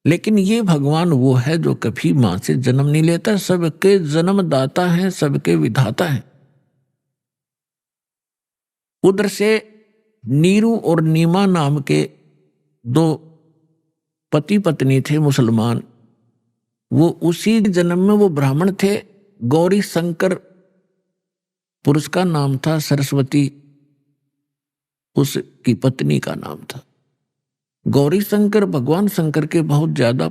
लेकिन ये भगवान वो है जो कभी मां से जन्म नहीं लेता, सबके जन्मदाता है, सबके विधाता है। उधर से नीरू और नीमा नाम के 2 पति पत्नी थे मुसलमान। वो उसी जन्म में वो ब्राह्मण थे। गौरी शंकर पुरुष का नाम था, सरस्वती उसकी पत्नी का नाम था। गौरी शंकर भगवान शंकर के बहुत ज्यादा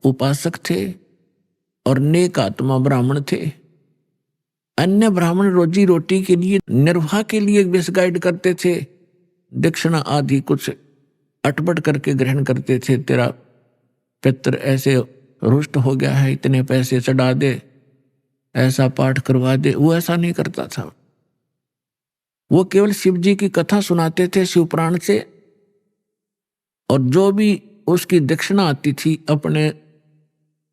उपासक थे और नेक आत्मा ब्राह्मण थे। अन्य ब्राह्मण रोजी रोटी के लिए, निर्वाह के लिए मिसगाइड करते थे, दक्षिणा आदि कुछ अटपट करके ग्रहण करते थे। तेरा पितर ऐसे रुष्ट हो गया है, इतने पैसे चढ़ा दे, ऐसा पाठ करवा दे। वो ऐसा नहीं करता था। वो केवल शिव जी की कथा सुनाते थे शिवपुराण से, और जो भी उसकी दक्षिणा आती थी अपने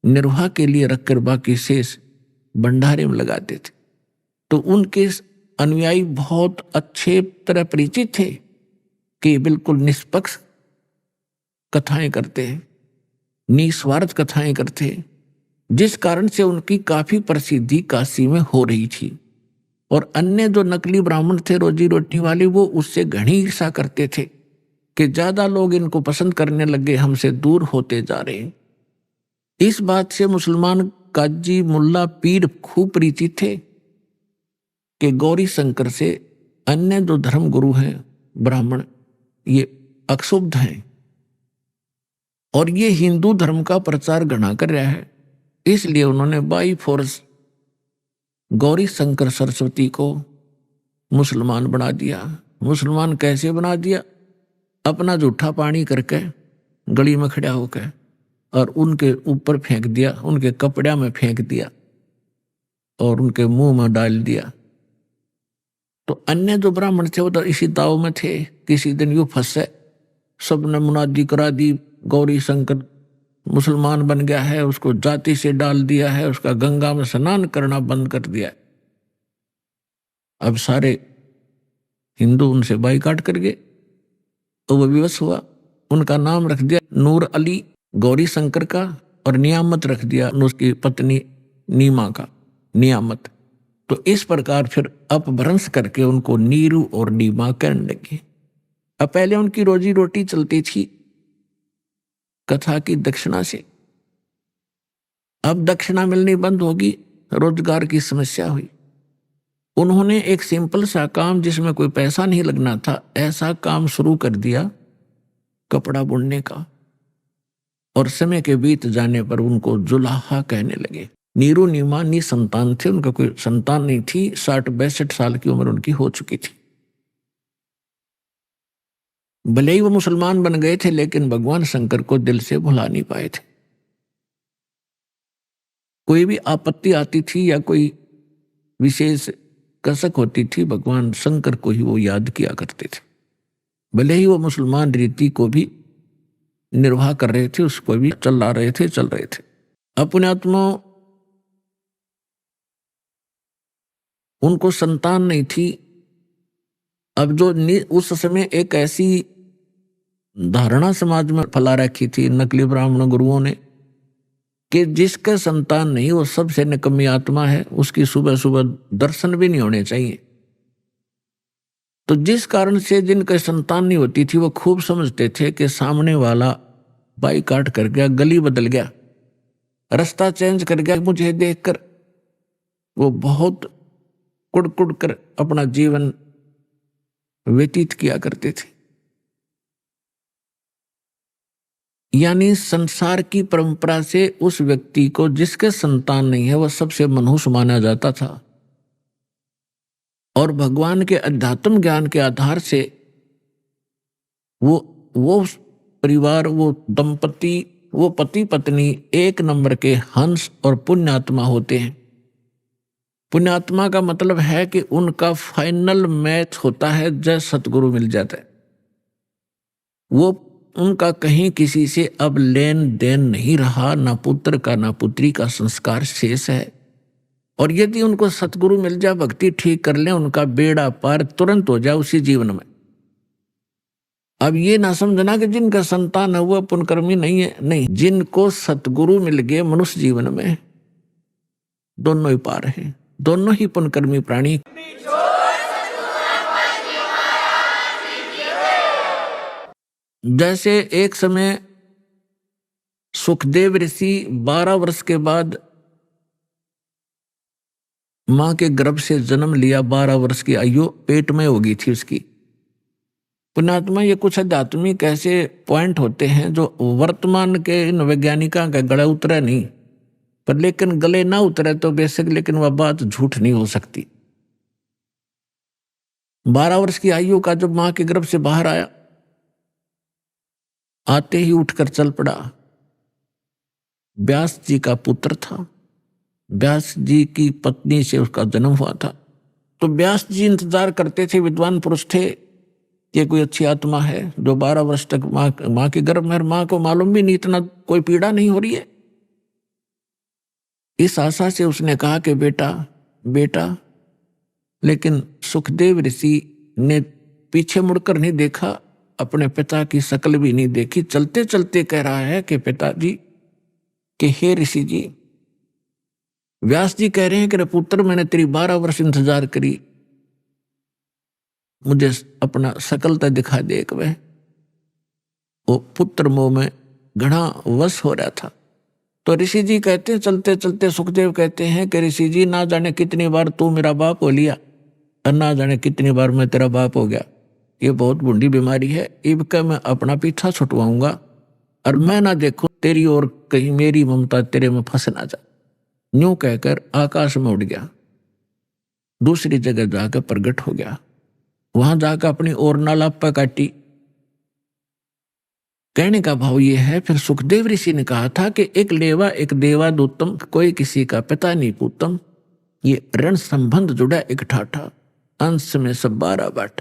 निर्वाह के लिए रखकर बाकी शेष भंडारे में लगाते थे। तो उनके अनुयायी बहुत अच्छे तरह परिचित थे कि बिल्कुल निष्पक्ष कथाएं करते हैं, निस्वार्थ कथाएं करते हैं, जिस कारण से उनकी काफी प्रसिद्धि काशी में हो रही थी। और अन्य जो नकली ब्राह्मण थे रोजी रोटी वाले, वो उससे घनी ईर्षा करते थे कि ज्यादा लोग इनको पसंद करने लगे, हमसे दूर होते जा रहे हैं। इस बात से मुसलमान काजी, मुल्ला, पीर खूब परिचित थे कि गौरी शंकर से अन्य जो धर्म गुरु हैं ब्राह्मण, ये अक्षुब्ध हैं और ये हिंदू धर्म का प्रचार घना कर रहा है। इसलिए उन्होंने बाई फोर्स गौरी शंकर सरस्वती को मुसलमान बना दिया। मुसलमान कैसे बना दिया? अपना जूठा पानी करके गली में खड़ा होकर और उनके ऊपर फेंक दिया, उनके कपड़े में फेंक दिया और उनके मुंह में डाल दिया। तो अन्य जो ब्राह्मण थे वो तो इसी दाव में थे। किसी दिन यूं फंसे, सबने मुनादी करा दी, गौरी शंकर मुसलमान बन गया है, उसको जाति से डाल दिया है, उसका गंगा में स्नान करना बंद कर दिया। अब सारे हिंदू उनसे बाइकाट कर गए, तो वो विवश हुआ। उनका नाम रख दिया नूर अली गौरी शंकर का, और नियामत रख दिया उसकी पत्नी नीमा का, नियामत। तो इस प्रकार फिर अपभ्रंश करके उनको नीरू और नीमा कहने लगे। अब पहले उनकी रोजी रोटी चलती थी कथा की दक्षिणा से, अब दक्षिणा मिलनी बंद होगी, रोजगार की समस्या हुई। उन्होंने एक सिंपल सा काम जिसमें कोई पैसा नहीं लगना था, ऐसा काम शुरू कर दिया कपड़ा बुनने का। और समय के बीत जाने पर उनको जुलाहा कहने लगे। नीरू नीमा निसंतान थे, उनका कोई संतान नहीं थी। 60-62 साल की उम्र उनकी हो चुकी थी। भले ही वो मुसलमान बन गए थे, लेकिन भगवान शंकर को दिल से भुला नहीं पाए थे। कोई भी आपत्ति आती थी या कोई विशेष कसक होती थी, भगवान शंकर को ही वो याद किया करते थे। भले ही वो मुसलमान रीति को भी निर्वाह कर रहे थे, उसको भी चल रहे थे। अपने आत्मा उनको संतान नहीं थी। अब जो उस समय एक ऐसी धारणा समाज में फैला रखी थी नकली ब्राह्मण गुरुओं ने कि जिसका संतान नहीं वो सबसे निकम्मी आत्मा है, उसकी सुबह सुबह दर्शन भी नहीं होने चाहिए। तो जिस कारण से जिनका संतान नहीं होती थी वो खूब समझते थे कि सामने वाला बाइकाट कर गया, गली बदल गया, रास्ता चेंज कर गया। मुझे देखकर वो बहुत कुड़ कर अपना जीवन व्यतीत किया करते थे। यानी संसार की परंपरा से उस व्यक्ति को जिसके संतान नहीं है वह सबसे मनहूस माना जाता था, और भगवान के अध्यात्म ज्ञान के आधार से वो परिवार, वो दंपति, वो पति पत्नी एक नंबर के हंस और पुण्यात्मा होते हैं। पुण्यात्मा का मतलब है कि उनका फाइनल मैच होता है जब सतगुरु मिल जाता है। वो उनका कहीं किसी से अब लेन देन नहीं रहा, ना पुत्र का ना पुत्री का संस्कार शेष है। और यदि उनको सतगुरु मिल जाए, भक्ति ठीक कर ले, उनका बेड़ा पार तुरंत हो जाए उसी जीवन में। अब ये ना समझना कि जिनका संतान है वो पुण्यकर्मी नहीं है, नहीं, जिनको सतगुरु मिल गए मनुष्य जीवन में, दोनों ही पार हैं, दोनों ही पुण्यकर्मी प्राणी। जैसे एक समय सुखदेव ऋषि 12 वर्ष के बाद मां के गर्भ से जन्म लिया। 12 वर्ष की आयु पेट में हो गई थी उसकी। पुण्यात्मा, ये कुछ आध्यात्मिक ऐसे पॉइंट होते हैं जो वर्तमान के इन वैज्ञानिकों का गले उतरे नहीं, पर लेकिन गले ना उतरे तो बेशक, लेकिन वह बात झूठ नहीं हो सकती। 12 वर्ष की आयु का जब मां के गर्भ से बाहर आया, आते ही उठकर चल पड़ा। व्यास जी का पुत्र था, व्यास जी की पत्नी से उसका जन्म हुआ था। तो व्यास जी इंतजार करते थे, विद्वान पुरुष थे, ये कोई अच्छी आत्मा है जो 12 वर्ष तक माँ के गर्भ में, माँ को मालूम भी नहीं, इतना कोई पीड़ा नहीं हो रही है। इस आशा से उसने कहा कि बेटा बेटा, लेकिन सुखदेव ऋषि ने पीछे मुड़कर नहीं देखा, अपने पिता की शक्ल भी नहीं देखी। चलते चलते कह रहा है कि पिताजी, कि हे ऋषि जी, व्यास जी कह रहे हैं कि पुत्र मैंने तेरी 12 वर्ष इंतजार करी, मुझे अपना शकलता दिखा दे। एक वह वो पुत्र मोह में घना वश हो रहा था। तो ऋषि जी कहते हैं, चलते चलते सुखदेव कहते हैं कि ऋषि जी, ना जाने कितनी बार तू मेरा बाप हो लिया और ना जाने कितनी बार मैं तेरा बाप हो गया। ये बहुत बूढ़ी बीमारी है, इबका मैं अपना पीछा छुटवाऊंगा और मैं ना देखूं तेरी और कहीं मेरी ममता तेरे में फंस ना जाए। यूं कहकर आकाश में उड़ गया, दूसरी जगह जाकर प्रकट हो गया। वहां जाकर अपनी और नालापा काटी कहने का भाव ये है, फिर सुखदेव ऋषि ने कहा था कि एक लेवा एक देवादूतम, कोई किसी का पिता नहीं पूतम। ये ऋण संबंध जुड़ा एक ठाठा, अंश में सब 12 बाट।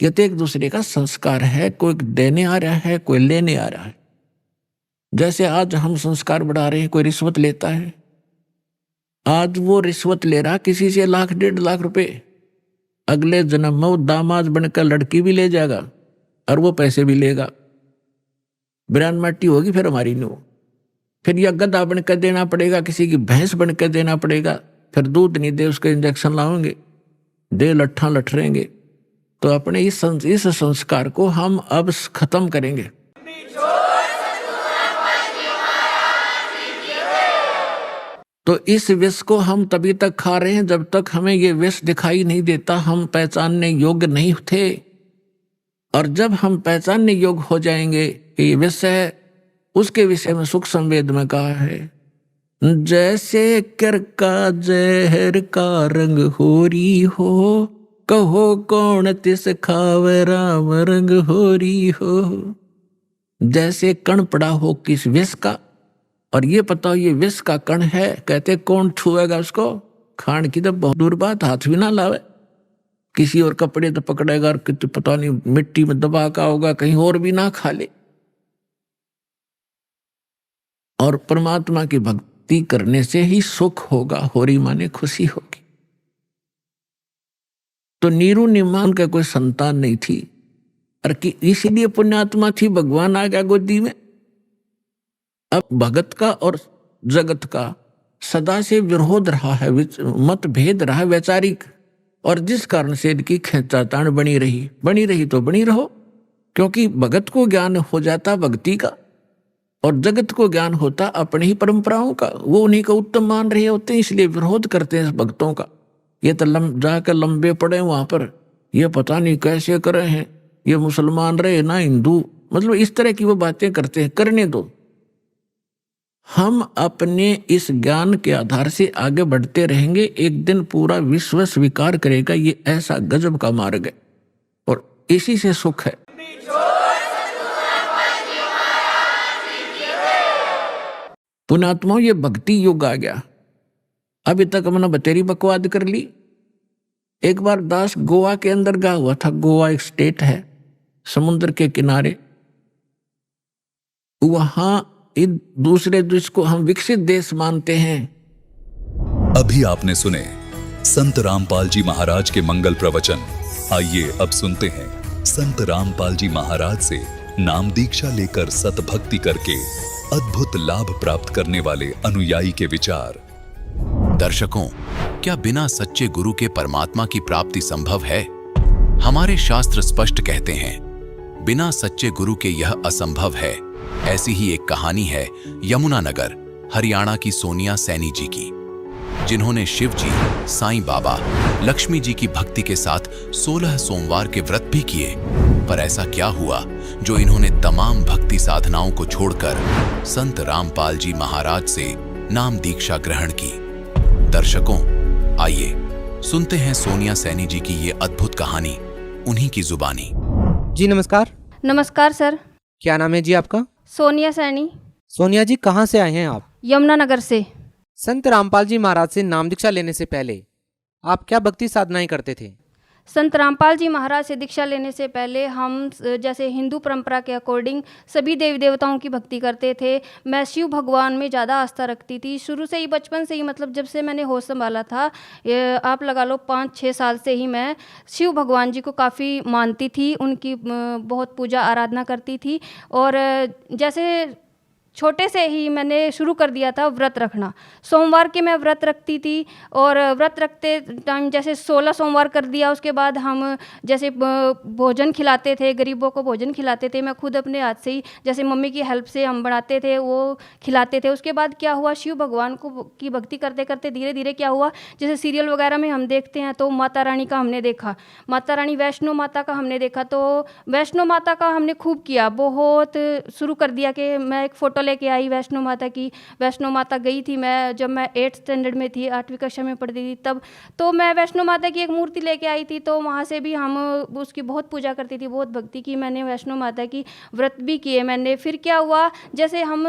ये तो एक दूसरे का संस्कार है, कोई देने आ रहा है, कोई लेने आ रहा है। जैसे आज हम संस्कार बढ़ा रहे हैं, कोई रिश्वत लेता है, आज वो रिश्वत ले रहा किसी से 1 लाख 1.5 लाख रुपए, अगले जन्म में वो दामाद बनकर लड़की भी ले जाएगा और वो पैसे भी लेगा। बिरान माटी होगी फिर हमारी नो, फिर या गधा बनकर देना पड़ेगा, किसी की भैंस बनकर देना पड़ेगा, फिर दूध नहीं दे उसके इंजेक्शन लाओगे, दे लट्ठा लठरेंगे। तो अपने इस संस्कार को हम अब खत्म करेंगे। तो इस विष को हम तभी तक खा रहे हैं जब तक हमें ये विष दिखाई नहीं देता, हम पहचानने योग्य नहीं थे। और जब हम पहचानने योग्य हो जाएंगे कि ये विष है, उसके विषय में सुख संवेद में कहा है, जैसे कर का जहर का रंग होरी हो, कहो कौन तिस खावे राम रंग होरी हो। जैसे कण पड़ा हो किस विष का, और ये पता हो ये विष का कण है, कहते कौन छुएगा उसको, खान की तो बहुत दूर बात, हाथ भी ना लावे, किसी और कपड़े तो पकड़ेगा और कितने पता नहीं मिट्टी में दबा का होगा, कहीं और भी ना खा ले। और परमात्मा की भक्ति करने से ही सुख होगा, होरी माने खुशी होगी। तो नीरू निमान का कोई संतान नहीं थी, और कि इसीलिए पुण्यात्मा थी, भगवान आ गया गोदी में। अब भगत का और जगत का सदा से विरोध रहा है, मतभेद रहा है वैचारिक, और जिस कारण से इनकी खींचातान बनी रही तो बनी रहो, क्योंकि भगत को ज्ञान हो जाता भक्ति का और जगत को ज्ञान होता अपनी ही परंपराओं का, वो उन्हीं का उत्तम मान रहे होते हैं, इसलिए विरोध करते हैं भक्तों का। ये तो जाकर लंबे पड़े वहां पर, ये पता नहीं कैसे कर रहे हैं, ये मुसलमान रहे ना हिंदू, मतलब इस तरह की वो बातें करते हैं, करने दो। हम अपने इस ज्ञान के आधार से आगे बढ़ते रहेंगे, एक दिन पूरा विश्व स्वीकार करेगा ये ऐसा गजब का मार्ग है, और इसी से सुख है। पुण्यात्माओं, ये भक्ति युग आ गया। अभी तक हमने बतेरी बकवाद कर ली। एक बार दास गोवा के अंदर गया हुआ था। गोवा एक स्टेट है समुद्र के किनारे, वहां दूसरे देश को हम विकसित देश मानते हैं। अभी आपने सुने संत रामपाल जी महाराज के मंगल प्रवचन। आइए अब सुनते हैं संत रामपाल जी महाराज से नाम दीक्षा लेकर सतभक्ति करके अद्भुत लाभ प्राप्त करने वाले अनुयायी के विचार। दर्शकों, क्या बिना सच्चे गुरु के परमात्मा की प्राप्ति संभव है? हमारे शास्त्र स्पष्ट कहते हैं, बिना सच्चे गुरु के यह असंभव है। ऐसी ही एक कहानी है यमुनानगर, हरियाणा की सोनिया सैनी जी की, जिन्होंने शिव जी, साईं बाबा, लक्ष्मी जी की भक्ति के साथ 16 सोमवार के व्रत भी किए। पर ऐसा क्या हुआ जो इन्होंने तमाम भक्ति साधनाओं को छोड़कर संत रामपाल जी महाराज से नाम दीक्षा ग्रहण की? दर्शकों, आइए सुनते हैं सोनिया सैनी जी की ये अद्भुत कहानी उन्हीं की जुबानी। जी नमस्कार। नमस्कार सर। क्या नाम है जी आपका? सोनिया सैनी। सोनिया जी, कहाँ से आए हैं आप? यमुनानगर से। संत रामपाल जी महाराज से नाम दीक्षा लेने से पहले आप क्या भक्ति साधनाएं करते थे? संत रामपाल जी महाराज से दीक्षा लेने से पहले हम जैसे हिंदू परंपरा के अकॉर्डिंग सभी देवी देवताओं की भक्ति करते थे। मैं शिव भगवान में ज़्यादा आस्था रखती थी शुरू से ही, बचपन से ही, मतलब जब से मैंने होश संभाला था, आप लगा लो 5-6 साल से ही मैं शिव भगवान जी को काफ़ी मानती थी, उनकी बहुत पूजा आराधना करती थी। और जैसे छोटे से ही मैंने शुरू कर दिया था व्रत रखना। सोमवार के मैं व्रत रखती थी, और व्रत रखते टाइम जैसे 16 सोमवार कर दिया, उसके बाद हम जैसे भोजन खिलाते थे, गरीबों को भोजन खिलाते थे। मैं खुद अपने हाथ से ही, जैसे मम्मी की हेल्प से हम बनाते थे, वो खिलाते थे। उसके बाद क्या हुआ, शिव भगवान को की भक्ति करते करते धीरे धीरे क्या हुआ, जैसे सीरियल वगैरह में हम देखते हैं तो माता रानी का हमने देखा, माता रानी वैष्णो माता का हमने देखा, तो वैष्णो माता का हमने खूब किया, बहुत शुरू कर दिया कि मैं एक फ़ोटो लेके आई वैष्णो माता की। वैष्णो माता गई थी मैं, जब मैं 8th स्टैंडर्ड में थी, 8वीं कक्षा में पढ़ती थी तब। तो मैं वैष्णो माता की एक मूर्ति लेके आई थी, तो वहाँ से भी हम उसकी बहुत पूजा करती थी, बहुत भक्ति की मैंने वैष्णो माता की, व्रत भी किए मैंने। फिर क्या हुआ, जैसे हम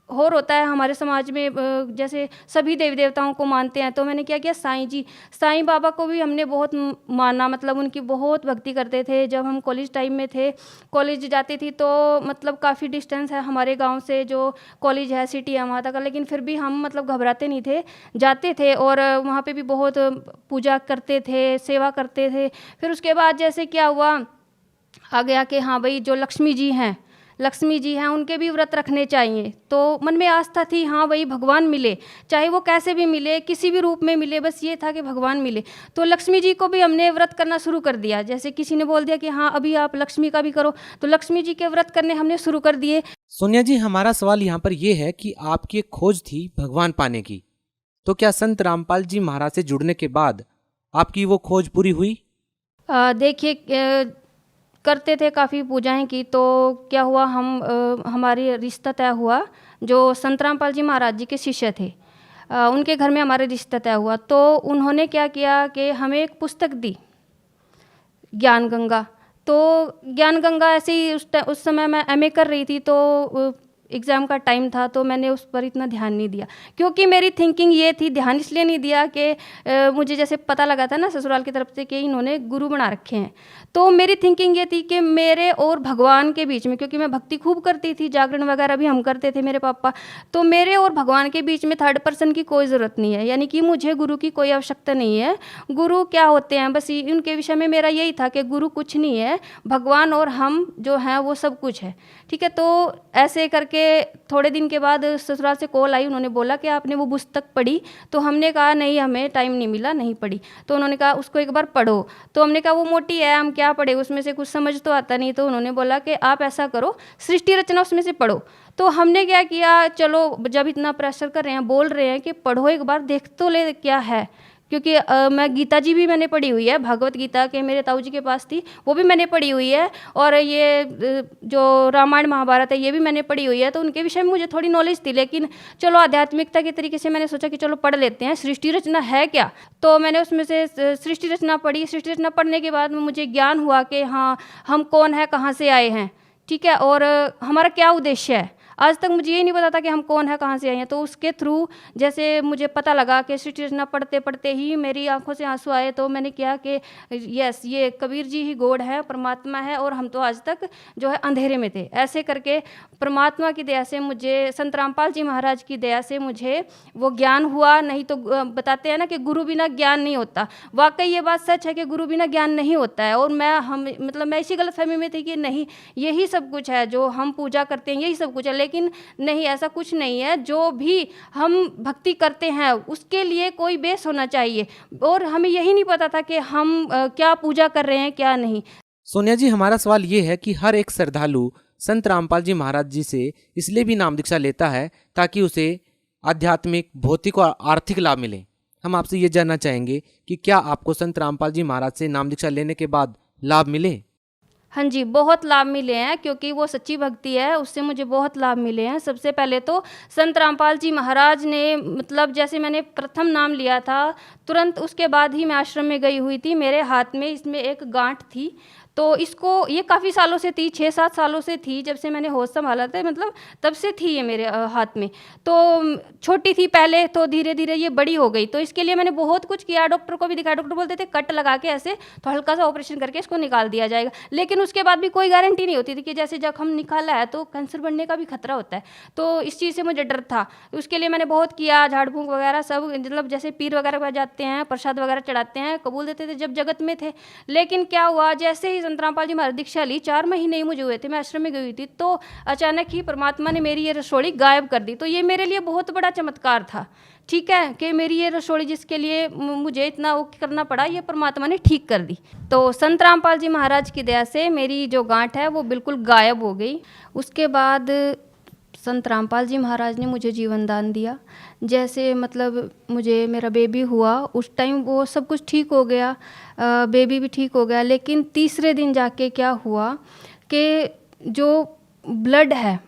और होता है हमारे समाज में, जैसे सभी देवी देवताओं को मानते हैं, तो मैंने क्या किया, साईं बाबा को भी हमने बहुत माना, मतलब उनकी बहुत भक्ति करते थे। जब हम कॉलेज टाइम में थे, कॉलेज जाती थी तो मतलब काफ़ी डिस्टेंस है हमारे गांव से, जो कॉलेज है सिटी है वहाँ तक, लेकिन फिर भी हम मतलब घबराते नहीं थे, जाते थे और वहाँ पे भी बहुत पूजा करते थे, सेवा करते थे। फिर उसके बाद जैसे क्या हुआ, आ गया कि हाँ भाई जो लक्ष्मी जी हैं उनके भी व्रत रखने चाहिए। तो मन में आस्था थी, हाँ भाई भगवान मिले, चाहे वो कैसे भी मिले, किसी भी रूप में मिले, बस ये था कि भगवान मिले। तो लक्ष्मी जी को भी हमने व्रत करना शुरू कर दिया। जैसे किसी ने बोल दिया कि हाँ अभी आप लक्ष्मी का भी करो, तो लक्ष्मी जी के व्रत करने हमने शुरू कर दिए। सोनिया जी, हमारा सवाल यहाँ पर यह है कि आपकी एक खोज थी भगवान पाने की, तो क्या संत रामपाल जी महाराज से जुड़ने के बाद आपकी वो खोज पूरी हुई? देखिए, करते थे काफ़ी पूजाएं की, तो क्या हुआ, हमारी रिश्ता तय हुआ। जो संत रामपाल जी महाराज जी के शिष्य थे, उनके घर में हमारे रिश्ता तय हुआ। तो उन्होंने क्या किया कि हमें एक पुस्तक दी, ज्ञान गंगा। तो ज्ञान गंगा ऐसे ही उस समय मैं एमए कर रही थी, तो एग्ज़ाम का टाइम था, तो मैंने उस पर इतना ध्यान नहीं दिया, क्योंकि मेरी थिंकिंग ये थी, ध्यान इसलिए नहीं दिया कि मुझे जैसे पता लगा था ना ससुराल की तरफ से कि इन्होंने गुरु बना रखे हैं। तो मेरी थिंकिंग ये थी कि मेरे और भगवान के बीच में, क्योंकि मैं भक्ति खूब करती थी, जागरण वगैरह भी हम करते थे मेरे पापा, तो मेरे और भगवान के बीच में थर्ड पर्सन की कोई ज़रूरत नहीं है, यानी कि मुझे गुरु की कोई आवश्यकता नहीं है। गुरु क्या होते हैं, बस उनके विषय में मेरा यही था कि गुरु कुछ नहीं है, भगवान और हम जो हैं वो सब कुछ है। ठीक है, तो ऐसे करके थोड़े दिन के बाद ससुराल से कॉल आई, उन्होंने बोला कि आपने वो पुस्तक पढ़ी? तो हमने कहा नहीं, हमें टाइम नहीं मिला, नहीं पढ़ी। तो उन्होंने कहा उसको एक बार पढ़ो। तो हमने कहा वो मोटी है, हम क्या पढ़े, उसमें से कुछ समझ तो आता नहीं। तो उन्होंने बोला कि आप ऐसा करो, सृष्टि रचना उसमें से पढ़ो। तो हमने क्या किया, चलो जब इतना प्रेशर कर रहे हैं, बोल रहे हैं कि पढ़ो एक बार, देख तो ले क्या है, क्योंकि मैं गीता जी भी मैंने पढ़ी हुई है, भगवत गीता के मेरे ताऊ जी के पास थी, वो भी मैंने पढ़ी हुई है, और ये जो रामायण महाभारत है ये भी मैंने पढ़ी हुई है। तो उनके विषय में मुझे थोड़ी नॉलेज थी, लेकिन चलो आध्यात्मिकता के तरीके से मैंने सोचा कि चलो पढ़ लेते हैं, सृष्टि रचना है क्या। तो मैंने उसमें से सृष्टि रचना पढ़ी। सृष्टि रचना पढ़ने के बाद मुझे ज्ञान हुआ कि हाँ हम कौन है, कहाँ से आए हैं, ठीक है, और हमारा क्या उद्देश्य है। आज तक मुझे ये नहीं पता था कि हम कौन है, कहाँ से आए हैं। तो उसके थ्रू जैसे मुझे पता लगा कि सृष्टि रचना पढ़ते पढ़ते ही मेरी आंखों से आंसू आए। तो मैंने किया कि यस, ये कबीर जी ही गॉड है, परमात्मा है, और हम तो आज तक जो है अंधेरे में थे। ऐसे करके परमात्मा की दया से मुझे, संत रामपाल जी महाराज की दया से मुझे वो ज्ञान हुआ। नहीं तो बताते हैं ना कि गुरु बिना ज्ञान नहीं होता, वाकई ये बात सच है कि गुरु बिना ज्ञान नहीं होता है। और मैं इसी गलतफहमी में थी कि नहीं यही सब कुछ है, जो हम पूजा करते हैं यही सब कुछ है, लेकिन नहीं, ऐसा कुछ नहीं है। जो भी हम भक्ति करते हैं उसके लिए कोई बेस होना चाहिए, और हमें यही नहीं पता था कि हम क्या पूजा कर रहे हैं क्या नहीं। सोनिया जी, हमारा सवाल ये है कि हर एक श्रद्धालु संत रामपाल जी महाराज जी से इसलिए भी नाम दीक्षा लेता है ताकि उसे आध्यात्मिक, भौतिक और आर्थिक लाभ मिले। हम आपसे ये जानना चाहेंगे कि क्या आपको संत रामपाल जी महाराज से नाम दीक्षा लेने के बाद लाभ मिले? हाँ जी, बहुत लाभ मिले हैं, क्योंकि वो सच्ची भक्ति है, उससे मुझे बहुत लाभ मिले हैं। सबसे पहले तो संत रामपाल जी महाराज ने, मतलब जैसे मैंने प्रथम नाम लिया था, तुरंत उसके बाद ही मैं आश्रम में गई हुई थी। मेरे हाथ में इसमें एक गांठ थी, तो इसको ये काफ़ी सालों से थी, 6-7 सालों से थी, जब से मैंने होश संभाला था, मतलब तब से थी ये मेरे हाथ में। तो छोटी थी पहले, तो धीरे धीरे ये बड़ी हो गई। तो इसके लिए मैंने बहुत कुछ किया, डॉक्टर को भी दिखाया। डॉक्टर बोलते थे कट लगा के ऐसे तो हल्का सा ऑपरेशन करके इसको निकाल दिया जाएगा, लेकिन उसके बाद भी कोई गारंटी नहीं होती थी कि जैसे जख्म निकाला है तो कैंसर बनने का भी खतरा होता है। तो इस चीज़ से मुझे डर था, उसके लिए मैंने बहुत किया, झाड़ फूंक वगैरह सब, मतलब जैसे पीर वगैरह पर जाते हैं, प्रसाद वगैरह चढ़ाते हैं, कबूल देते थे जब जगत में थे। लेकिन क्या हुआ, जैसे ही संत रामपाल जी महाराज दीक्षा ली, 4 महीने ही मुझे हुए थे, मैं आश्रम में गई हुई थी, तो अचानक ही परमात्मा ने मेरी ये रसोड़ी गायब कर दी। तो ये मेरे लिए बहुत बड़ा चमत्कार था, ठीक है, कि मेरी ये रसोड़ी जिसके लिए मुझे इतना वो करना पड़ा, ये परमात्मा ने ठीक कर दी। तो संत रामपाल जी महाराज की दया से मेरी जो गांठ है वो बिल्कुल गायब हो गई। उसके बाद संत रामपाल जी महाराज ने मुझे जीवन दान दिया। जैसे मतलब मुझे मेरा बेबी हुआ, उस टाइम वो सब कुछ ठीक हो गया, बेबी भी ठीक हो गया। लेकिन तीसरे दिन जाके क्या हुआ कि जो ब्लड है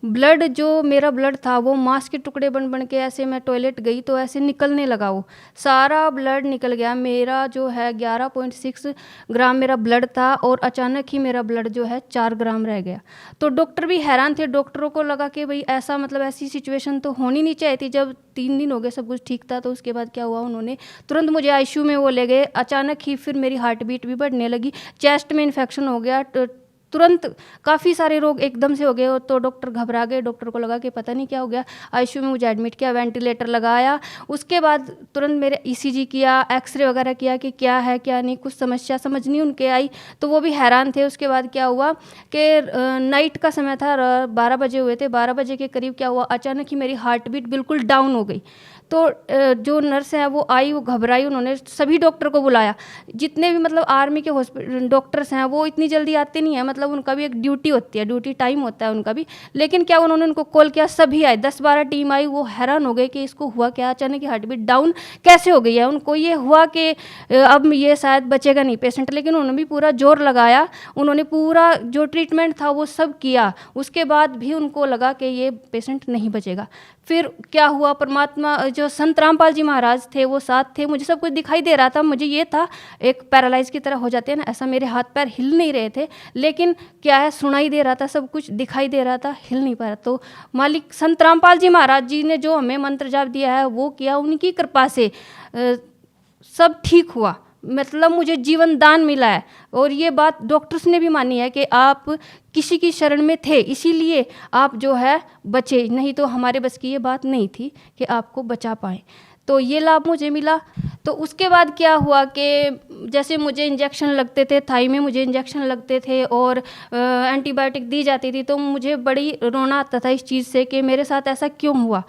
ब्लड जो मेरा ब्लड था वो मांस के टुकड़े बन बन के ऐसे, मैं टॉयलेट गई तो ऐसे निकलने लगा, वो सारा ब्लड निकल गया। मेरा जो है 11.6 ग्राम मेरा ब्लड था और अचानक ही मेरा ब्लड जो है 4 ग्राम रह गया। तो डॉक्टर भी हैरान थे, डॉक्टरों को लगा कि भाई ऐसा मतलब ऐसी सिचुएशन तो होनी नहीं चाहिए थी। जब 3 दिन हो गए सब कुछ ठीक था, तो उसके बाद क्या हुआ, उन्होंने तुरंत मुझे आईसीयू में वो ले गए। अचानक ही फिर मेरी हार्ट बीट भी बढ़ने लगी, चेस्ट में इन्फेक्शन हो गया, तुरंत काफ़ी सारे रोग एकदम से हो गए। तो डॉक्टर घबरा गए, डॉक्टर को लगा कि पता नहीं क्या हो गया। आईसीयू में मुझे एडमिट किया, वेंटिलेटर लगाया। उसके बाद तुरंत मेरे ईसीजी किया, एक्सरे वगैरह किया कि क्या है क्या नहीं, कुछ समस्या समझ नहीं उनके आई, तो वो भी हैरान थे। उसके बाद क्या हुआ कि नाइट का समय था, 12 बजे हुए थे, 12 बजे के करीब क्या हुआ, अचानक ही मेरी हार्ट बीट बिल्कुल डाउन हो गई। तो जो नर्स है वो आई, वो घबराई, उन्होंने सभी डॉक्टर को बुलाया। जितने भी मतलब आर्मी के हॉस्पिटल डॉक्टर्स हैं वो इतनी जल्दी आते नहीं हैं, मतलब उनका भी एक ड्यूटी होती है, ड्यूटी टाइम होता है उनका भी। लेकिन क्या उन्होंने उनको कॉल किया, सभी आए, 10-12 टीम आई। वो हैरान हो गए कि इसको हुआ क्या, अचानक हार्ट बीट डाउन कैसे हो गई है। उनको ये हुआ कि अब ये शायद बचेगा नहीं पेशेंट, लेकिन उन्होंने भी पूरा जोर लगाया, उन्होंने पूरा जो ट्रीटमेंट था वो सब किया। उसके बाद भी उनको लगा कि ये पेशेंट नहीं बचेगा। फिर क्या हुआ, परमात्मा जो संत रामपाल जी महाराज थे वो साथ थे, मुझे सब कुछ दिखाई दे रहा था। मुझे ये था एक पैरालाइज की तरह हो जाते हैं ना, ऐसा मेरे हाथ पैर हिल नहीं रहे थे, लेकिन क्या है सुनाई दे रहा था, सब कुछ दिखाई दे रहा था, हिल नहीं पा रहा। तो मालिक संत रामपाल जी महाराज जी ने जो हमें मंत्र जाप दिया है वो किया, उनकी कृपा से सब ठीक हुआ, मतलब मुझे जीवन दान मिला है। और ये बात डॉक्टर्स ने भी मानी है कि आप किसी की शरण में थे, इसीलिए आप जो है बचे, नहीं तो हमारे बस की ये बात नहीं थी कि आपको बचा पाएँ। तो ये लाभ मुझे मिला। तो उसके बाद क्या हुआ कि जैसे मुझे इंजेक्शन लगते थे, थाई में मुझे इंजेक्शन लगते थे और एंटीबायोटिक दी जाती थी, तो मुझे बड़ी रोना आता था इस चीज़ से कि मेरे साथ ऐसा क्यों हुआ।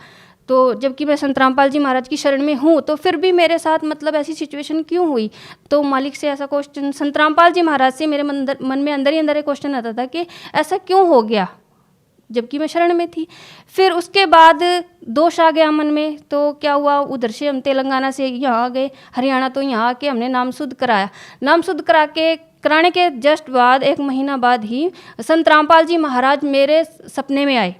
तो जबकि मैं संत रामपाल जी महाराज की शरण में हूँ, तो फिर भी मेरे साथ मतलब ऐसी सिचुएशन क्यों हुई। तो मालिक से ऐसा क्वेश्चन, संत रामपाल जी महाराज से मेरे मन में अंदर ही अंदर एक क्वेश्चन आता था कि ऐसा क्यों हो गया जबकि मैं शरण में थी। फिर उसके बाद दोष आ गया मन में, तो क्या हुआ, उधर से हम तेलंगाना से यहाँ आ गए, हरियाणा, तो यहाँ आके हमने नाम शुद्ध कराया। नाम शुद्ध कराने के जस्ट बाद 1 महीना बाद ही संत रामपाल जी महाराज मेरे सपने में आए।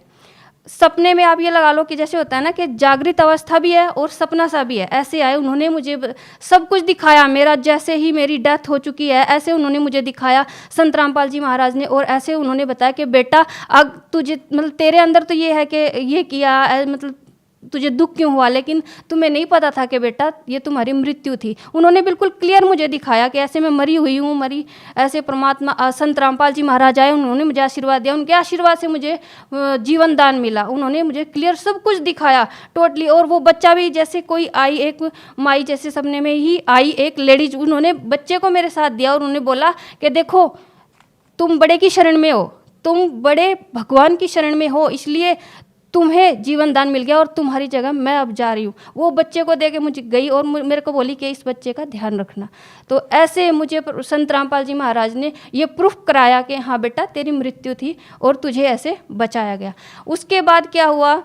सपने में आप ये लगा लो कि जैसे होता है ना कि जागृत अवस्था भी है और सपना सा भी है, ऐसे आए। उन्होंने मुझे सब कुछ दिखाया, मेरा जैसे ही मेरी डेथ हो चुकी है ऐसे उन्होंने मुझे दिखाया संत रामपाल जी महाराज ने। और ऐसे उन्होंने बताया कि बेटा अब तुझे मतलब तेरे अंदर तो ये है कि ये किया, मतलब तुझे दुख क्यों हुआ, लेकिन तुम्हें नहीं पता था कि बेटा ये तुम्हारी मृत्यु थी। उन्होंने बिल्कुल क्लियर मुझे दिखाया कि ऐसे मैं मरी हुई हूँ, मरी ऐसे। परमात्मा संत रामपाल जी महाराज आए, उन्होंने मुझे आशीर्वाद दिया, उनके आशीर्वाद से मुझे जीवन दान मिला। उन्होंने मुझे क्लियर सब कुछ दिखाया टोटली। और वो बच्चा भी जैसे कोई आई, एक माई जैसे सपने में ही आई एक लेडीज, उन्होंने बच्चे को मेरे साथ दिया और उन्होंने बोला कि देखो तुम बड़े की शरण में हो, तुम बड़े भगवान की शरण में हो, इसलिए तुम्हें जीवन दान मिल गया और तुम्हारी जगह मैं अब जा रही हूँ। वो बच्चे को दे के मुझे गई और मेरे को बोली कि इस बच्चे का ध्यान रखना। तो ऐसे मुझे संत रामपाल जी महाराज ने ये प्रूफ कराया कि हाँ बेटा तेरी मृत्यु थी और तुझे ऐसे बचाया गया। उसके बाद क्या हुआ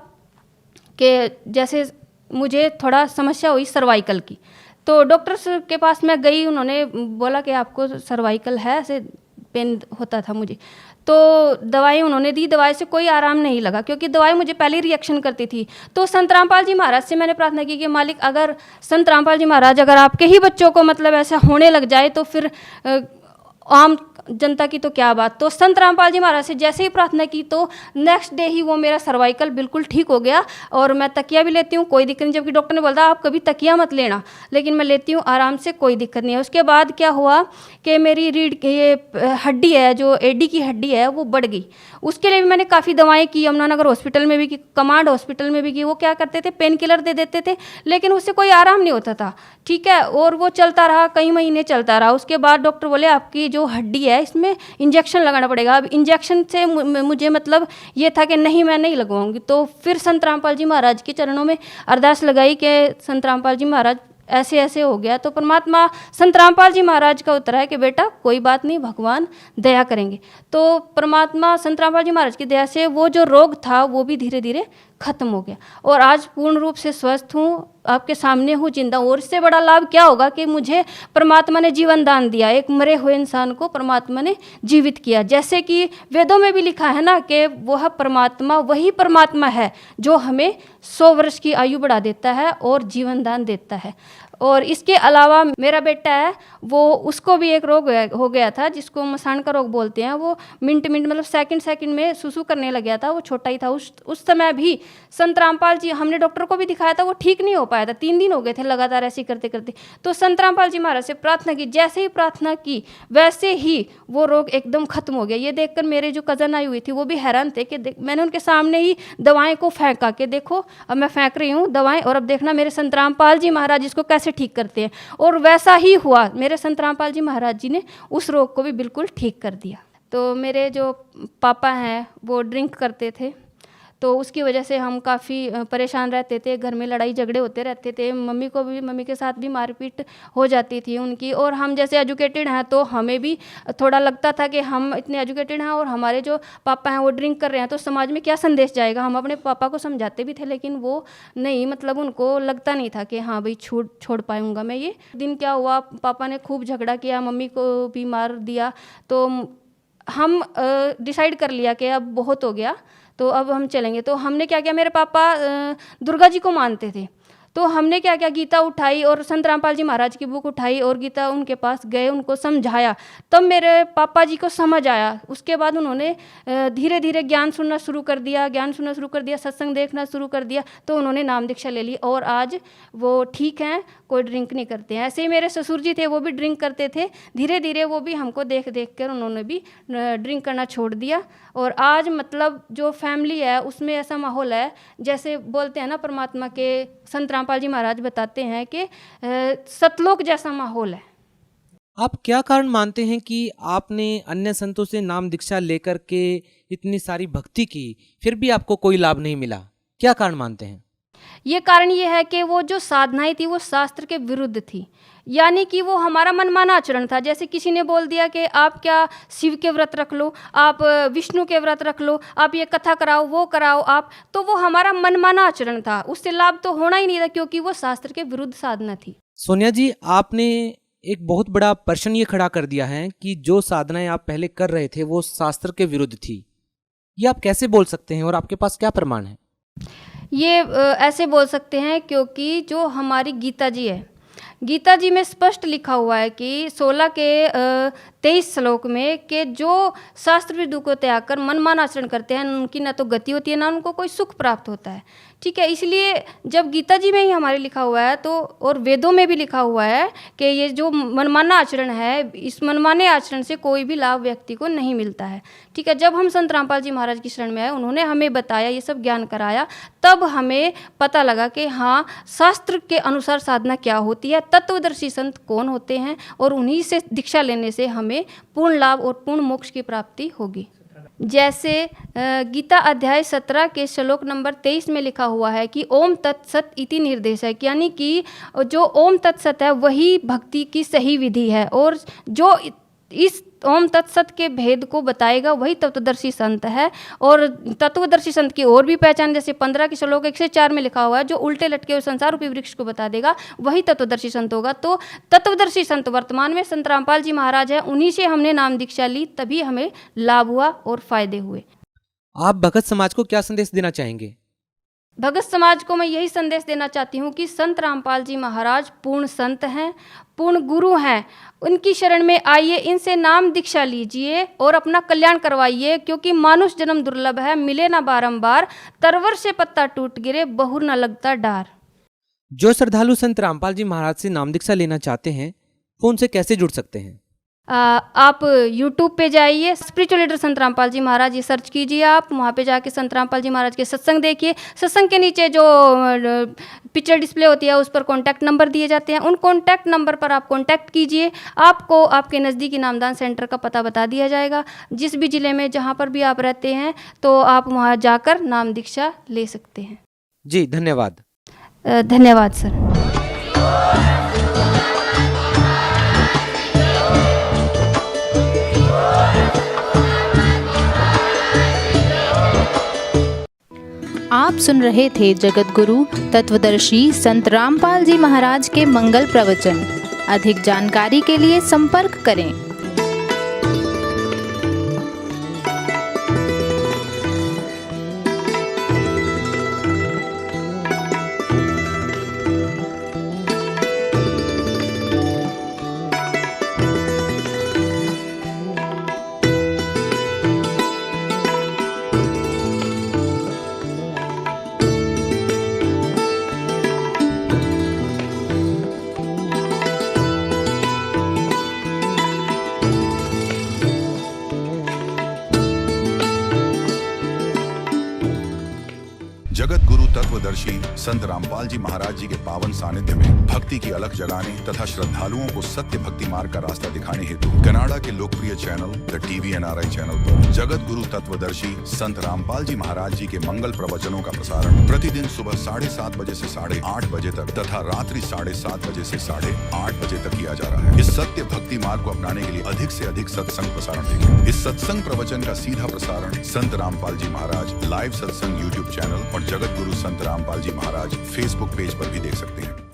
कि जैसे मुझे थोड़ा समस्या हुई सर्वाइकल की, तो डॉक्टर्स के पास मैं गई, उन्होंने बोला कि आपको सर्वाइकल है, ऐसे पेन होता था मुझे। तो दवाई उन्होंने दी, दवाई से कोई आराम नहीं लगा क्योंकि दवाई मुझे पहले रिएक्शन करती थी। तो संत रामपाल जी महाराज से मैंने प्रार्थना की कि मालिक अगर संत रामपाल जी महाराज अगर आपके ही बच्चों को मतलब ऐसा होने लग जाए तो फिर आम जनता की तो क्या बात। तो संत रामपाल जी महाराज से जैसे ही प्रार्थना की तो नेक्स्ट डे ही वो मेरा सर्वाइकल बिल्कुल ठीक हो गया और मैं तकिया भी लेती हूँ, कोई दिक्कत नहीं। जबकि डॉक्टर ने बोला आप कभी तकिया मत लेना, लेकिन मैं लेती हूँ आराम से, कोई दिक्कत नहीं है। उसके बाद क्या हुआ कि मेरी रीढ़ ये हड्डी है, जो एडी की हड्डी है, वो बढ़ गई। उसके लिए भी मैंने काफ़ी दवाएँ की, यमुनानगर हॉस्पिटल में भी की, कमांड हॉस्पिटल में भी की। वो क्या करते थे, पेन किलर दे देते थे, लेकिन उससे कोई आराम नहीं होता था। ठीक है, और वो चलता रहा, कई महीने चलता रहा। उसके बाद डॉक्टर बोले आपकी जो हड्डी है इसमें इंजेक्शन लगाना पड़ेगा। अब इंजेक्शन से मुझे मतलब ये था कि नहीं मैं नहीं लगवाऊंगी। तो फिर संत रामपाल जी महाराज के चरणों में अरदास लगाई कि संत रामपाल जी महाराज ऐसे ऐसे हो गया। तो परमात्मा संत रामपाल जी महाराज का उत्तर है कि बेटा कोई बात नहीं, भगवान दया करेंगे। तो परमात्मा संत रामपाल जी महाराज की दया से वो जो रोग था वो भी धीरे धीरे खत्म हो गया और आज पूर्ण रूप से स्वस्थ हूँ। आपके सामने हूँ, जिंदा हूँ। और इससे बड़ा लाभ क्या होगा कि मुझे परमात्मा ने जीवन दान दिया, एक मरे हुए इंसान को परमात्मा ने जीवित किया। जैसे कि वेदों में भी लिखा है ना कि वह परमात्मा वही परमात्मा है जो हमें 100 वर्ष की आयु बढ़ा देता है और जीवन दान देता है। और इसके अलावा मेरा बेटा है, वो उसको भी एक रोग हो गया था जिसको मसान का रोग बोलते हैं। वो मिनट मतलब सेकंड में सुसु करने लग गया था, वो छोटा ही था। उस समय भी संत रामपाल जी, हमने डॉक्टर को भी दिखाया था, वो ठीक नहीं हो पाया था। 3 दिन हो गए थे लगातार ऐसे ही करते करते। तो संत रामपाल जी महाराज से प्रार्थना की, जैसे ही प्रार्थना की वैसे ही वो रोग एकदम खत्म हो गया। ये देखकर मेरे जो कज़न आई हुई थी वो भी हैरान थे कि मैंने उनके सामने ही दवाएं को फेंका के देखो अब मैं फेंक रही हूँ दवाएं, और अब देखना मेरे संत रामपाल जी महाराज इसको कैसे ठीक करते हैं। और वैसा ही हुआ, मेरे संत रामपाल जी महाराज जी ने उस रोग को भी बिल्कुल ठीक कर दिया। तो मेरे जो पापा हैं वो ड्रिंक करते थे, तो उसकी वजह से हम काफ़ी परेशान रहते थे, घर में लड़ाई झगड़े होते रहते थे। मम्मी के साथ भी मारपीट हो जाती थी उनकी। और हम जैसे एजुकेटेड हैं तो हमें भी थोड़ा लगता था कि हम इतने एजुकेटेड हैं और हमारे जो पापा हैं वो ड्रिंक कर रहे हैं तो समाज में क्या संदेश जाएगा। हम अपने पापा को समझाते भी थे लेकिन वो नहीं, मतलब उनको लगता नहीं था कि हाँ भाई छोड़ पाऊँगा मैं। ये दिन क्या हुआ, पापा ने खूब झगड़ा किया, मम्मी को भी मार दिया। तो हम डिसाइड कर लिया कि अब बहुत हो गया, तो अब हम चलेंगे। तो हमने क्या किया, मेरे पापा दुर्गा जी को मानते थे, तो हमने क्या किया, गीता उठाई और संत रामपाल जी महाराज की बुक उठाई और गीता उनके पास गए, उनको समझाया। तब मेरे पापा जी को समझ आया। उसके बाद उन्होंने धीरे धीरे ज्ञान सुनना शुरू कर दिया, सत्संग देखना शुरू कर दिया। तो उन्होंने नाम दीक्षा ले ली और आज वो ठीक हैं, कोई ड्रिंक नहीं करते हैं। ऐसे ही मेरे ससुर जी थे, वो भी ड्रिंक करते थे। धीरे धीरे वो भी हमको देख कर उन्होंने भी ड्रिंक करना छोड़ दिया। और आज मतलब जो फैमिली है उसमें ऐसा माहौल है, जैसे बोलते हैं ना परमात्मा के संत रामपाल जी महाराज बताते हैं कि सतलोक जैसा माहौल है। आप क्या कारण मानते हैं कि आपने अन्य संतों से नाम दीक्षा लेकर के इतनी सारी भक्ति की, फिर भी आपको कोई लाभ नहीं मिला? क्या कारण मानते हैं? ये कारण ये है कि वो जो साधनाएं थी वो शास्त्र के विरुद्ध थी, यानी कि वो हमारा मनमाना आचरण था। जैसे किसी ने बोल दिया कि आप क्या शिव के व्रत रख लो, आप विष्णु के व्रत रख लो, आप ये कथा कराओ, वो कराओ आप, तो वो हमारा मनमाना आचरण था। उससे लाभ तो होना ही नहीं था क्योंकि वो शास्त्र के विरुद्ध साधना थी। सोनिया जी, आपने एक बहुत बड़ा प्रश्न ये खड़ा कर दिया है कि जो साधनाएं आप पहले कर रहे थे वो शास्त्र के विरुद्ध थी। ये आप कैसे बोल सकते हैं और आपके पास क्या प्रमाण है? ये ऐसे बोल सकते हैं क्योंकि जो हमारी गीता जी है, गीता जी में स्पष्ट लिखा हुआ है कि 16 के 23 श्लोक में कि जो शास्त्र विरुद्ध को त्याग कर मनमाना आचरण करते हैं उनकी ना तो गति होती है ना उनको कोई सुख प्राप्त होता है। ठीक है, इसलिए जब गीता जी में ही हमारे लिखा हुआ है तो और वेदों में भी लिखा हुआ है कि ये जो मनमाना आचरण है, इस मनमाने आचरण से कोई भी लाभ व्यक्ति को नहीं मिलता है। ठीक है, जब हम संत रामपाल जी महाराज की शरण में आए, उन्होंने हमें बताया, ये सब ज्ञान कराया, तब हमें पता लगा कि हाँ, शास्त्र के अनुसार साधना क्या होती है, तत्वदर्शी संत कौन होते हैं और उन्हीं से दीक्षा लेने से हमें पूर्ण लाभ और पूर्ण मोक्ष की प्राप्ति होगी। जैसे गीता अध्याय 17 के श्लोक नंबर 23 में लिखा हुआ है कि ओम तत्सत इति निर्देश है, यानी कि जो ओम तत्सत है वही भक्ति की सही विधि है और जो इस ओम तत्सत के भेद को बताएगा वही तत्वदर्शी संत है। और तत्वदर्शी संत की और भी पहचान, जैसे 15 के श्लोक 1 से 4 में लिखा हुआ है, जो उल्टे लटके हुए संसार रूपी वृक्ष को बता देगा वही तत्वदर्शी संत होगा। तो तत्वदर्शी संत वर्तमान में संत रामपाल जी महाराज है, उन्हीं से हमने नाम दीक्षा ली, तभी हमें लाभ हुआ और फायदे हुए। आप भगत समाज को क्या संदेश देना चाहेंगे? भगत समाज को मैं यही संदेश देना चाहती हूँ कि संत रामपाल जी महाराज पूर्ण संत हैं, पूर्ण गुरु हैं। उनकी शरण में आइए, इनसे नाम दीक्षा लीजिए और अपना कल्याण करवाइए, क्योंकि मानुष जन्म दुर्लभ है, मिले ना बारंबार, तरवर से पत्ता टूट गिरे, बहुर न लगता डार। जो श्रद्धालु संत रामपाल जी महाराज से नाम दीक्षा लेना चाहते हैं वो उनसे कैसे जुड़ सकते हैं? आप YouTube पे जाइए, स्पिरिचुअल लीडर संत रामपाल जी महाराज, ये सर्च कीजिए आप, वहाँ पे जाके संत रामपाल जी महाराज के सत्संग देखिए। सत्संग के नीचे जो पिक्चर डिस्प्ले होती है उस पर कॉन्टैक्ट नंबर दिए जाते हैं, उन कॉन्टैक्ट नंबर पर आप कॉन्टैक्ट कीजिए। आपको आपके नज़दीकी नामदान सेंटर का पता बता दिया जाएगा। जिस भी ज़िले में जहाँ पर भी आप रहते हैं तो आप वहाँ जाकर नाम दीक्षा ले सकते हैं। जी धन्यवाद। धन्यवाद सर। आप सुन रहे थे जगत गुरु तत्वदर्शी संत रामपाल जी महाराज के मंगल प्रवचन। अधिक जानकारी के लिए संपर्क करें। जगत गुरु तत्वदर्शी संत रामपाल जी महाराज जी के पावन सानिध्य में भक्ति की अलख जगाने तथा श्रद्धालुओं को सत्य भक्ति मार्ग का रास्ता दिखाने हेतु कनाडा के लोकप्रिय channel the TV NRI channel पर जगत गुरु तत्वदर्शी संत रामपाल जी महाराज जी के मंगल प्रवचनों का प्रसारण प्रतिदिन सुबह 7:30 बजे से 8:30 बजे तक तथा रात्रि 7:30 बजे से 8:30 बजे तक किया जा रहा है। इस सत्य भक्ति मार्ग को अपनाने के लिए अधिक से अधिक सत्संग प्रसारण देखें। इस सत्संग प्रवचन का सीधा प्रसारण संत रामपाल जी महाराज लाइव सत्संग YouTube चैनल और जगत गुरु संत रामपाल जी महाराज फेसबुक पेज पर भी देख सकते हैं।